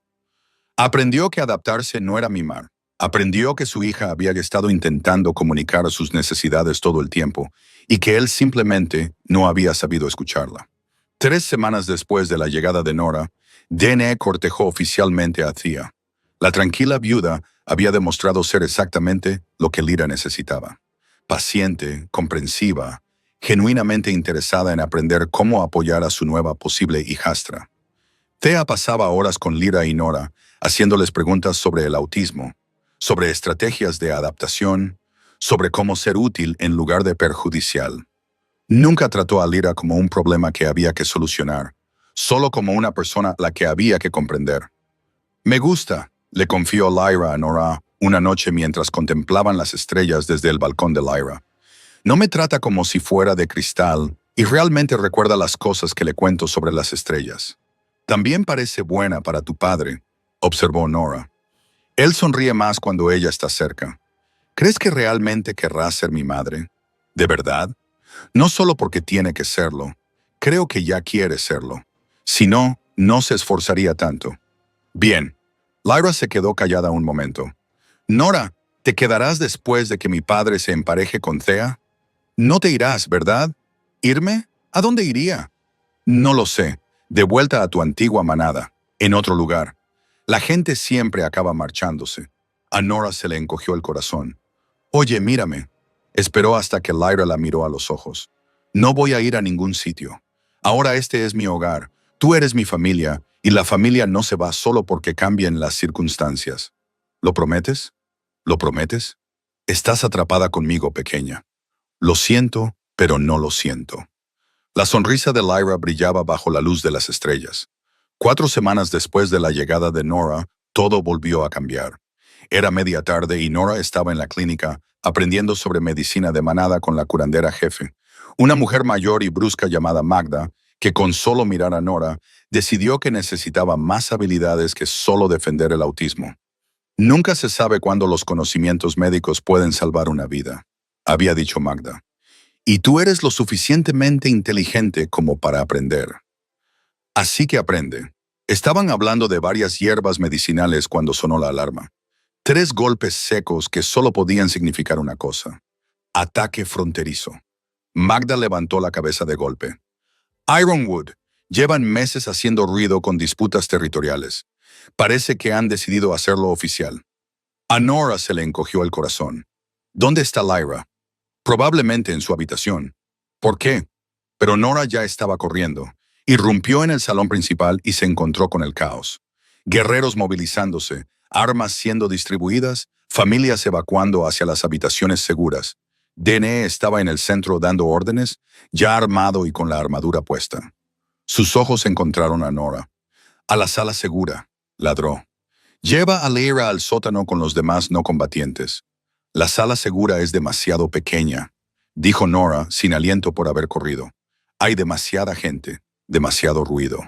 Aprendió que adaptarse no era mimar. Aprendió que su hija había estado intentando comunicar sus necesidades todo el tiempo y que él simplemente no había sabido escucharla. 3 semanas después de la llegada de Nora, Dene cortejó oficialmente a Thea. La tranquila viuda había demostrado ser exactamente lo que Lyra necesitaba. Paciente, comprensiva, genuinamente interesada en aprender cómo apoyar a su nueva posible hijastra. Thea pasaba horas con Lyra y Nora, haciéndoles preguntas sobre el autismo, sobre estrategias de adaptación, sobre cómo ser útil en lugar de perjudicial. Nunca trató a Lyra como un problema que había que solucionar, solo como una persona a la que había que comprender. Me gusta, le confió Lyra a Nora una noche mientras contemplaban las estrellas desde el balcón de Lyra. No me trata como si fuera de cristal y realmente recuerda las cosas que le cuento sobre las estrellas. También parece buena para tu padre, observó Nora. Él sonríe más cuando ella está cerca. ¿Crees que realmente querrá ser mi madre? ¿De verdad? No solo porque tiene que serlo. Creo que ya quiere serlo. Si no, no se esforzaría tanto. Bien. Lyra se quedó callada un momento. Nora, ¿te quedarás después de que mi padre se empareje con Thea? No te irás, ¿verdad? ¿Irme? ¿A dónde iría? No lo sé. De vuelta a tu antigua manada, en otro lugar. La gente siempre acaba marchándose. A Nora se le encogió el corazón. Oye, mírame. Esperó hasta que Lyra la miró a los ojos. No voy a ir a ningún sitio. Ahora este es mi hogar. Tú eres mi familia, y la familia no se va solo porque cambien las circunstancias. ¿Lo prometes? ¿Lo prometes? Estás atrapada conmigo, pequeña. Lo siento, pero no lo siento. La sonrisa de Lyra brillaba bajo la luz de las estrellas. 4 semanas después de la llegada de Nora, todo volvió a cambiar. Era media tarde y Nora estaba en la clínica aprendiendo sobre medicina de manada con la curandera jefe, una mujer mayor y brusca llamada Magda, que con solo mirar a Nora, decidió que necesitaba más habilidades que solo defender el autismo. Nunca se sabe cuándo los conocimientos médicos pueden salvar una vida, había dicho Magda. Y tú eres lo suficientemente inteligente como para aprender. Así que aprende. Estaban hablando de varias hierbas medicinales cuando sonó la alarma. 3 golpes secos que solo podían significar una cosa. Ataque fronterizo. Magda levantó la cabeza de golpe. Ironwood. Llevan meses haciendo ruido con disputas territoriales. Parece que han decidido hacerlo oficial. A Nora se le encogió el corazón. ¿Dónde está Lyra? Probablemente en su habitación. ¿Por qué? Pero Nora ya estaba corriendo. Irrumpió en el salón principal y se encontró con el caos. Guerreros movilizándose, armas siendo distribuidas, familias evacuando hacia las habitaciones seguras. Dene estaba en el centro dando órdenes, ya armado y con la armadura puesta. Sus ojos encontraron a Nora. A la sala segura, ladró. Lleva a Lyra al sótano con los demás no combatientes. La sala segura es demasiado pequeña, dijo Nora sin aliento por haber corrido. Hay demasiada gente, demasiado ruido.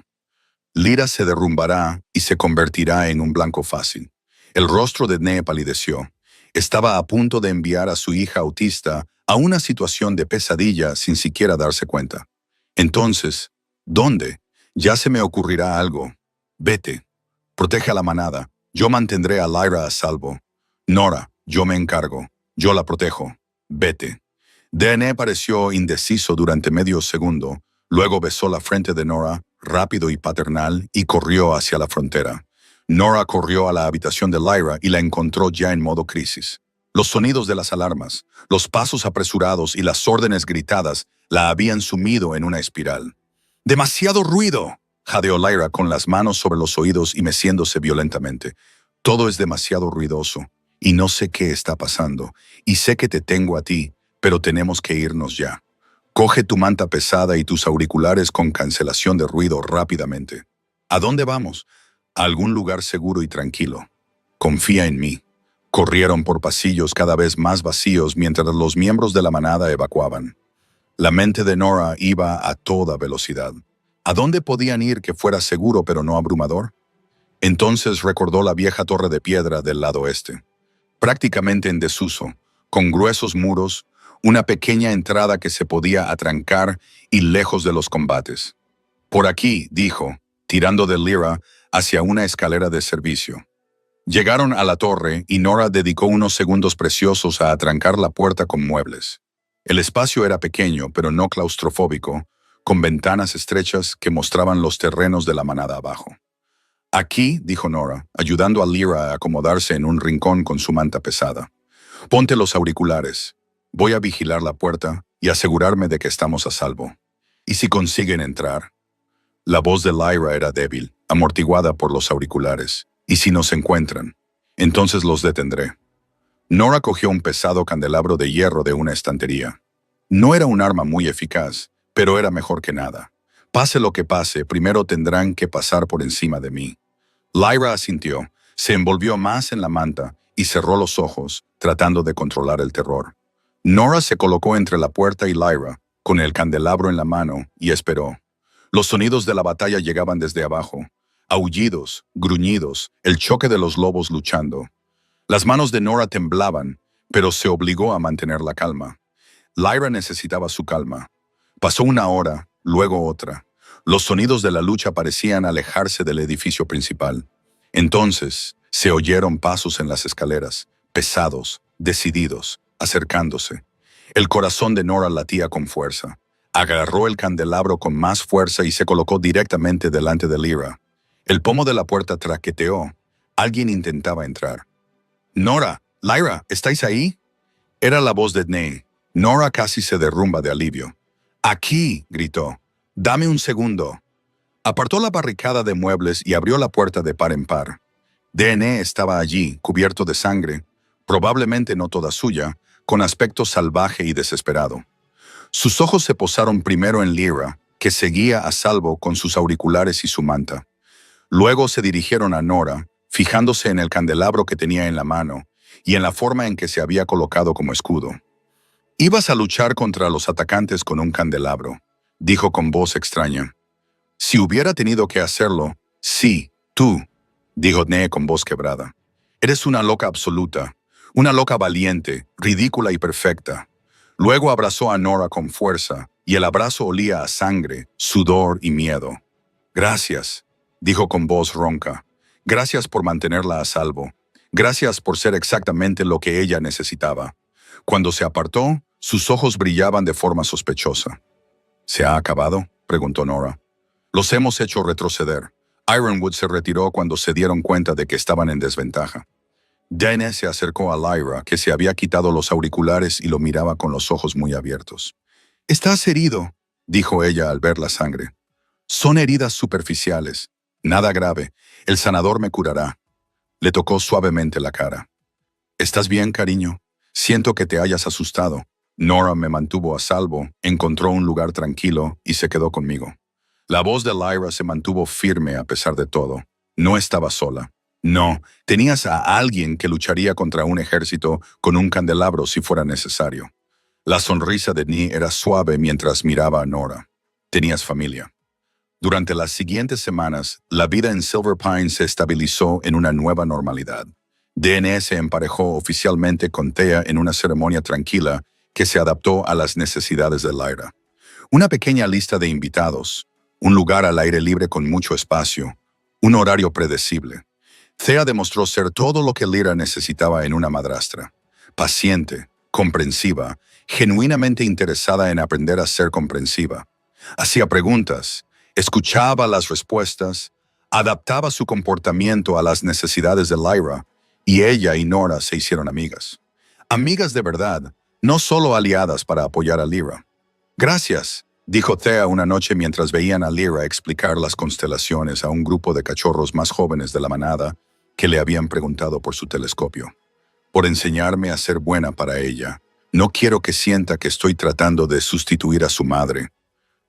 Lyra se derrumbará y se convertirá en un blanco fácil. El rostro de Dene palideció. Estaba a punto de enviar a su hija autista a una situación de pesadilla sin siquiera darse cuenta. Entonces, ¿dónde? Ya se me ocurrirá algo. Vete. Protege a la manada. Yo mantendré a Lyra a salvo. Nora, yo me encargo. Yo la protejo. Vete. Dene pareció indeciso durante medio segundo. Luego besó la frente de Nora, rápido y paternal, y corrió hacia la frontera. Nora corrió a la habitación de Lyra y la encontró ya en modo crisis. Los sonidos de las alarmas, los pasos apresurados y las órdenes gritadas la habían sumido en una espiral. ¡Demasiado ruido!, jadeó Lyra con las manos sobre los oídos y meciéndose violentamente. Todo es demasiado ruidoso, y no sé qué está pasando, y sé que te tengo a ti, pero tenemos que irnos ya. Coge tu manta pesada y tus auriculares con cancelación de ruido rápidamente. ¿A dónde vamos? A algún lugar seguro y tranquilo. Confía en mí. Corrieron por pasillos cada vez más vacíos mientras los miembros de la manada evacuaban. La mente de Nora iba a toda velocidad. ¿A dónde podían ir que fuera seguro pero no abrumador? Entonces recordó la vieja torre de piedra del lado este, prácticamente en desuso, con gruesos muros, una pequeña entrada que se podía atrancar y lejos de los combates. Por aquí, dijo, tirando de Lyra hacia una escalera de servicio. Llegaron a la torre y Nora dedicó unos segundos preciosos a atrancar la puerta con muebles. El espacio era pequeño, pero no claustrofóbico, con ventanas estrechas que mostraban los terrenos de la manada abajo. Aquí, dijo Nora, ayudando a Lyra a acomodarse en un rincón con su manta pesada. Ponte los auriculares. Voy a vigilar la puerta y asegurarme de que estamos a salvo. ¿Y si consiguen entrar? La voz de Lyra era débil, amortiguada por los auriculares. ¿Y si nos encuentran? Entonces los detendré. Nora cogió un pesado candelabro de hierro de una estantería. No era un arma muy eficaz, pero era mejor que nada. Pase lo que pase, primero tendrán que pasar por encima de mí. Lyra asintió, se envolvió más en la manta y cerró los ojos, tratando de controlar el terror. Nora se colocó entre la puerta y Lyra, con el candelabro en la mano, y esperó. Los sonidos de la batalla llegaban desde abajo. Aullidos, gruñidos, el choque de los lobos luchando. Las manos de Nora temblaban, pero se obligó a mantener la calma. Lyra necesitaba su calma. Pasó una hora, luego otra. Los sonidos de la lucha parecían alejarse del edificio principal. Entonces, se oyeron pasos en las escaleras, pesados, decididos, acercándose. El corazón de Nora latía con fuerza. Agarró el candelabro con más fuerza y se colocó directamente delante de Lyra. El pomo de la puerta traqueteó. Alguien intentaba entrar. «Nora, Lyra, ¿estáis ahí?» Era la voz de Dnae. Nora casi se derrumba de alivio. «Aquí», gritó. «Dame un segundo». Apartó la barricada de muebles y abrió la puerta de par en par. Dnae estaba allí, cubierto de sangre, probablemente no toda suya, con aspecto salvaje y desesperado. Sus ojos se posaron primero en Lyra, que seguía a salvo con sus auriculares y su manta. Luego se dirigieron a Nora, fijándose en el candelabro que tenía en la mano y en la forma en que se había colocado como escudo. «Ibas a luchar contra los atacantes con un candelabro», dijo con voz extraña. «Si hubiera tenido que hacerlo, sí, tú», dijo Dnae con voz quebrada. «Eres una loca absoluta, una loca valiente, ridícula y perfecta». Luego abrazó a Nora con fuerza, y el abrazo olía a sangre, sudor y miedo. «Gracias», dijo con voz ronca. «Gracias por mantenerla a salvo. Gracias por ser exactamente lo que ella necesitaba». Cuando se apartó, sus ojos brillaban de forma sospechosa. «¿Se ha acabado?», preguntó Nora. «Los hemos hecho retroceder». Ironwood se retiró cuando se dieron cuenta de que estaban en desventaja. Dnae se acercó a Lyra, que se había quitado los auriculares y lo miraba con los ojos muy abiertos. «Estás herido», dijo ella al ver la sangre. «Son heridas superficiales. Nada grave. El sanador me curará». Le tocó suavemente la cara. «¿Estás bien, cariño? Siento que te hayas asustado». Nora me mantuvo a salvo, encontró un lugar tranquilo y se quedó conmigo. La voz de Lyra se mantuvo firme a pesar de todo. No estaba sola. No, tenías a alguien que lucharía contra un ejército con un candelabro si fuera necesario. La sonrisa de Dnae era suave mientras miraba a Nora. Tenías familia. Durante las siguientes semanas, la vida en Silver Pine se estabilizó en una nueva normalidad. Dnae se emparejó oficialmente con Thea en una ceremonia tranquila que se adaptó a las necesidades de Lyra. Una pequeña lista de invitados, un lugar al aire libre con mucho espacio, un horario predecible. Thea demostró ser todo lo que Lyra necesitaba en una madrastra. Paciente, comprensiva, genuinamente interesada en aprender a ser comprensiva. Hacía preguntas, escuchaba las respuestas, adaptaba su comportamiento a las necesidades de Lyra, y ella y Nora se hicieron amigas. Amigas de verdad, no solo aliadas para apoyar a Lyra. «Gracias», dijo Thea una noche mientras veían a Lyra explicar las constelaciones a un grupo de cachorros más jóvenes de la manada que le habían preguntado por su telescopio. «Por enseñarme a ser buena para ella. No quiero que sienta que estoy tratando de sustituir a su madre».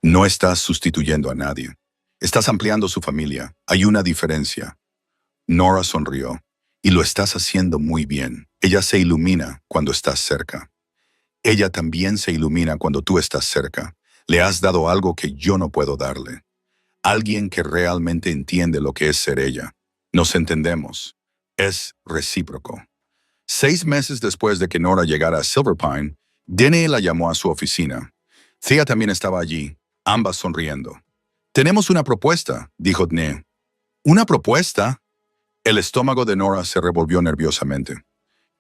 «No estás sustituyendo a nadie. Estás ampliando su familia. Hay una diferencia». Nora sonrió. Y lo estás haciendo muy bien. Ella se ilumina cuando estás cerca. Ella también se ilumina cuando tú estás cerca. Le has dado algo que yo no puedo darle. Alguien que realmente entiende lo que es ser ella. Nos entendemos. Es recíproco. 6 meses después de que Nora llegara a Silver Pine, Dene la llamó a su oficina. Thea también estaba allí, ambas sonriendo. «Tenemos una propuesta», dijo Dene. «¿Una propuesta?» El estómago de Nora se revolvió nerviosamente.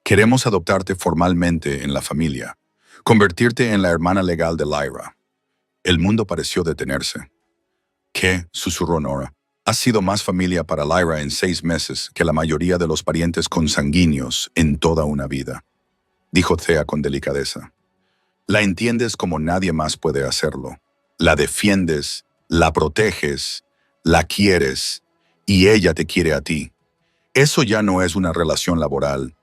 «Queremos adoptarte formalmente en la familia, convertirte en la hermana legal de Lyra». El mundo pareció detenerse. «¿Qué?», susurró Nora. «Has sido más familia para Lyra en 6 meses que la mayoría de los parientes consanguíneos en toda una vida», dijo Thea con delicadeza. «La entiendes como nadie más puede hacerlo. La defiendes, la proteges, la quieres, y ella te quiere a ti. Eso ya no es una relación laboral.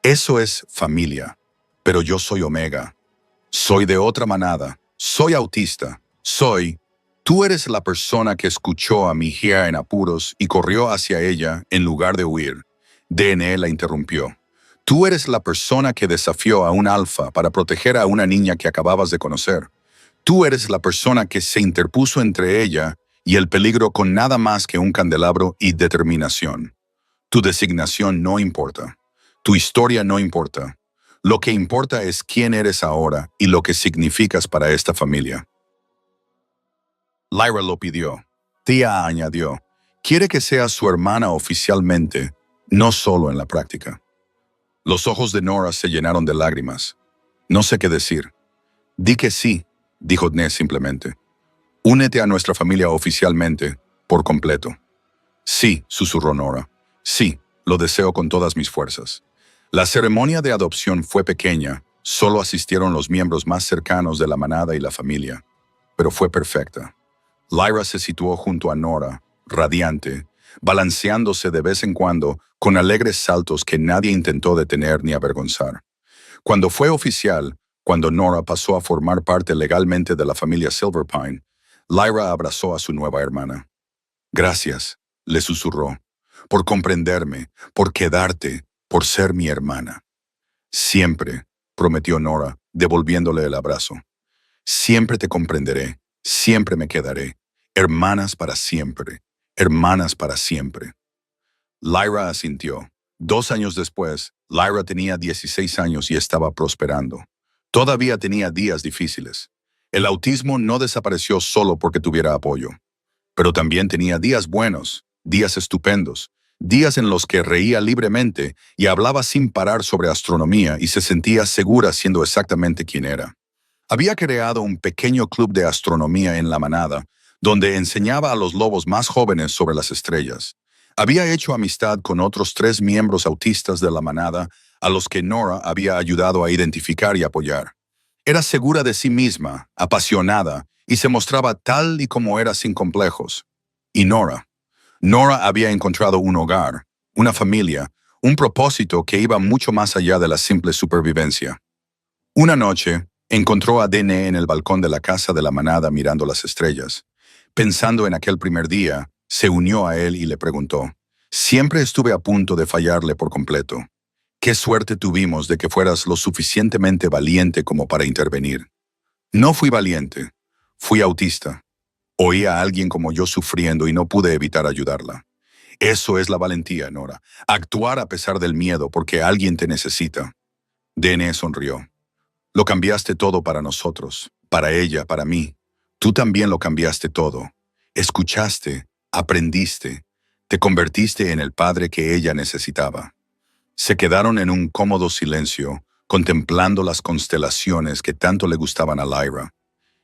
Eso es familia. Pero yo soy Omega. Soy de otra manada. Soy autista. Tú eres la persona que escuchó a Mejía en apuros y corrió hacia ella en lugar de huir». DNE la interrumpió. «Tú eres la persona que desafió a un alfa para proteger a una niña que acababas de conocer. Tú eres la persona que se interpuso entre ella y el peligro con nada más que un candelabro y determinación. Tu designación no importa. Tu historia no importa. Lo que importa es quién eres ahora y lo que significas para esta familia». Lyra lo pidió. Thea añadió. «Quiere que seas su hermana oficialmente, no solo en la práctica». Los ojos de Nora se llenaron de lágrimas. No sé qué decir. «Di que sí», dijo Dene simplemente. «Únete a nuestra familia oficialmente, por completo». «Sí», susurró Nora. «Sí, lo deseo con todas mis fuerzas». La ceremonia de adopción fue pequeña, solo asistieron los miembros más cercanos de la manada y la familia, pero fue perfecta. Lyra se situó junto a Nora, radiante, balanceándose de vez en cuando con alegres saltos que nadie intentó detener ni avergonzar. Cuando fue oficial, cuando Nora pasó a formar parte legalmente de la familia Silver Pine, Lyra abrazó a su nueva hermana. «Gracias», le susurró, «por comprenderme, por quedarte, por ser mi hermana». «Siempre», prometió Nora, devolviéndole el abrazo. «Siempre te comprenderé, siempre me quedaré. Hermanas para siempre, hermanas para siempre». Lyra asintió. 2 años después, Lyra tenía 16 años y estaba prosperando. Todavía tenía días difíciles. El autismo no desapareció solo porque tuviera apoyo. Pero también tenía días buenos, días estupendos, días en los que reía libremente y hablaba sin parar sobre astronomía y se sentía segura siendo exactamente quien era. Había creado un pequeño club de astronomía en la manada, donde enseñaba a los lobos más jóvenes sobre las estrellas. Había hecho amistad con otros 3 miembros autistas de la manada, a los que Nora había ayudado a identificar y apoyar. Era segura de sí misma, apasionada, y se mostraba tal y como era sin complejos. Y Nora había encontrado un hogar, una familia, un propósito que iba mucho más allá de la simple supervivencia. Una noche, encontró a Dene en el balcón de la casa de la manada mirando las estrellas. Pensando en aquel primer día, se unió a él y le preguntó. «Siempre estuve a punto de fallarle por completo. Qué suerte tuvimos de que fueras lo suficientemente valiente como para intervenir». «No fui valiente, fui autista. Oí a alguien como yo sufriendo y no pude evitar ayudarla. Eso es la valentía, Nora. Actuar a pesar del miedo porque alguien te necesita». Dene sonrió. «Lo cambiaste todo para nosotros, para ella, para mí. Tú también lo cambiaste todo. Escuchaste, aprendiste, te convertiste en el padre que ella necesitaba». Se quedaron en un cómodo silencio, contemplando las constelaciones que tanto le gustaban a Lyra.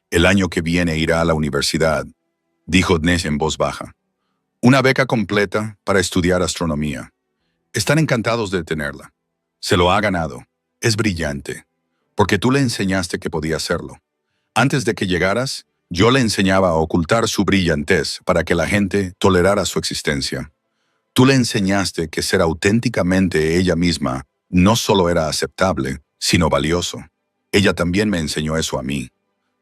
«El año que viene irá a la universidad», dijo Dene en voz baja. «Una beca completa para estudiar astronomía. Están encantados de tenerla. Se lo ha ganado. Es brillante. Porque tú le enseñaste que podía hacerlo. Antes de que llegaras, yo le enseñaba a ocultar su brillantez para que la gente tolerara su existencia. Tú le enseñaste que ser auténticamente ella misma no solo era aceptable, sino valioso. Ella también me enseñó eso a mí».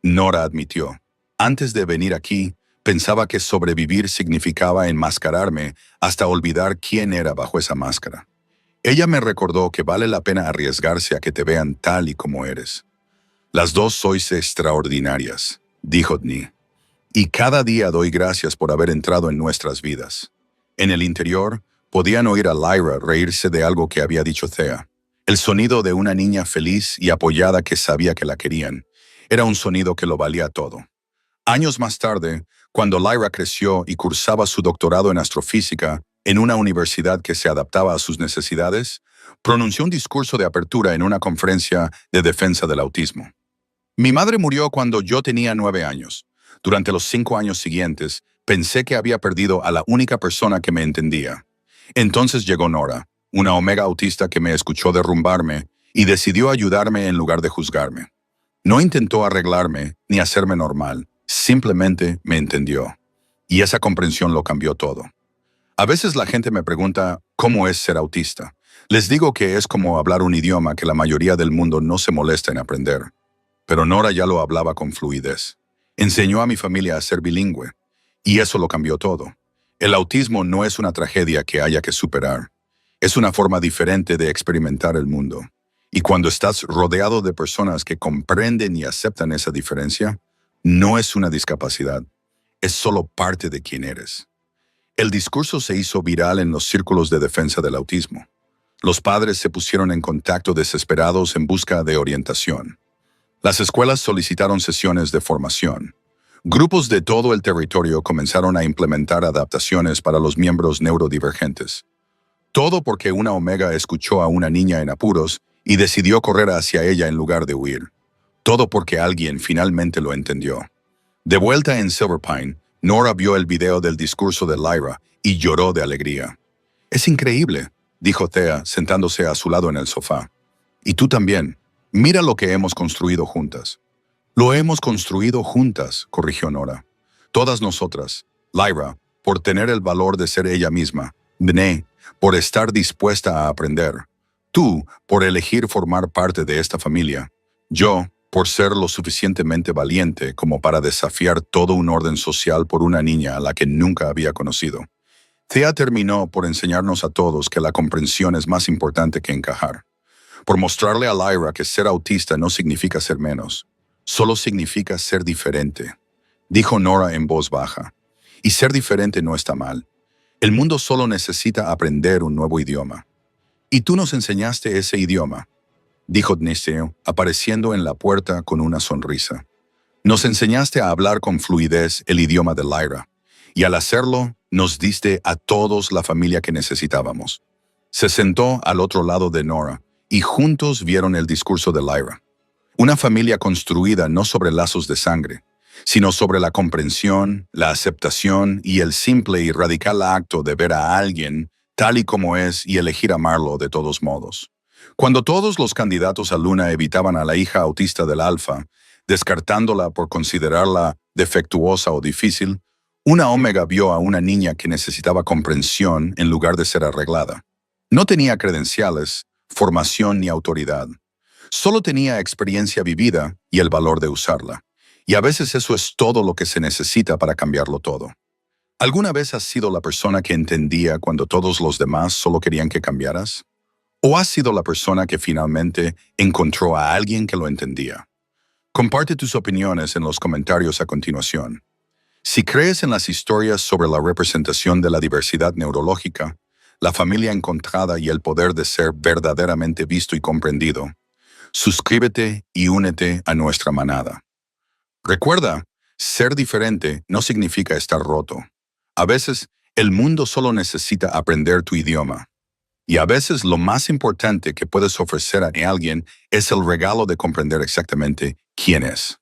Nora admitió. «Antes de venir aquí, pensaba que sobrevivir significaba enmascararme hasta olvidar quién era bajo esa máscara. Ella me recordó que vale la pena arriesgarse a que te vean tal y como eres. Las dos sois extraordinarias, dijo Dni. Y cada día doy gracias por haber entrado en nuestras vidas. En el interior, podían oír a Lyra reírse de algo que había dicho Thea. El sonido de una niña feliz y apoyada que sabía que la querían. Era un sonido que lo valía todo. Años más tarde, cuando Lyra creció y cursaba su doctorado en astrofísica en una universidad que se adaptaba a sus necesidades, pronunció un discurso de apertura en una conferencia de defensa del autismo. Mi madre murió cuando yo tenía 9 años. Durante los 5 años siguientes, pensé que había perdido a la única persona que me entendía. Entonces llegó Nora, una omega autista que me escuchó derrumbarme y decidió ayudarme en lugar de juzgarme. No intentó arreglarme ni hacerme normal, simplemente me entendió. Y esa comprensión lo cambió todo. A veces la gente me pregunta, ¿cómo es ser autista? Les digo que es como hablar un idioma que la mayoría del mundo no se molesta en aprender. Pero Nora ya lo hablaba con fluidez. Enseñó a mi familia a ser bilingüe. Y eso lo cambió todo. El autismo no es una tragedia que haya que superar. Es una forma diferente de experimentar el mundo. Y cuando estás rodeado de personas que comprenden y aceptan esa diferencia, no es una discapacidad. Es solo parte de quién eres. El discurso se hizo viral en los círculos de defensa del autismo. Los padres se pusieron en contacto desesperados en busca de orientación. Las escuelas solicitaron sesiones de formación. Grupos de todo el territorio comenzaron a implementar adaptaciones para los miembros neurodivergentes. Todo porque una omega escuchó a una niña en apuros y decidió correr hacia ella en lugar de huir. Todo porque alguien finalmente lo entendió. De vuelta en Silver Pine, Nora vio el video del discurso de Lyra y lloró de alegría. «Es increíble», dijo Thea, sentándose a su lado en el sofá. «Y tú también. Mira lo que hemos construido juntas». «Lo hemos construido juntas», corrigió Nora. «Todas nosotras. Lyra, por tener el valor de ser ella misma. Dne, por estar dispuesta a aprender. Tú, por elegir formar parte de esta familia. Yo, por ser lo suficientemente valiente como para desafiar todo un orden social por una niña a la que nunca había conocido». Thea terminó por enseñarnos a todos que la comprensión es más importante que encajar. Por mostrarle a Lyra que ser autista no significa ser menos. Solo significa ser diferente, dijo Nora en voz baja. Y ser diferente no está mal. El mundo solo necesita aprender un nuevo idioma. Y tú nos enseñaste ese idioma, dijo Dniseo, apareciendo en la puerta con una sonrisa. Nos enseñaste a hablar con fluidez el idioma de Lyra, y al hacerlo, nos diste a todos la familia que necesitábamos. Se sentó al otro lado de Nora, y juntos vieron el discurso de Lyra. Una familia construida no sobre lazos de sangre, sino sobre la comprensión, la aceptación y el simple y radical acto de ver a alguien tal y como es y elegir amarlo de todos modos. Cuando todos los candidatos a Luna evitaban a la hija autista del Alfa, descartándola por considerarla defectuosa o difícil, una Omega vio a una niña que necesitaba comprensión en lugar de ser arreglada. No tenía credenciales, formación ni autoridad. Solo tenía experiencia vivida y el valor de usarla. Y a veces eso es todo lo que se necesita para cambiarlo todo. ¿Alguna vez has sido la persona que entendía cuando todos los demás solo querían que cambiaras? ¿O has sido la persona que finalmente encontró a alguien que lo entendía? Comparte tus opiniones en los comentarios a continuación. Si crees en las historias sobre la representación de la diversidad neurológica, la familia encontrada y el poder de ser verdaderamente visto y comprendido, suscríbete y únete a nuestra manada. Recuerda, ser diferente no significa estar roto. A veces, el mundo solo necesita aprender tu idioma. Y a veces lo más importante que puedes ofrecer a alguien es el regalo de comprender exactamente quién es.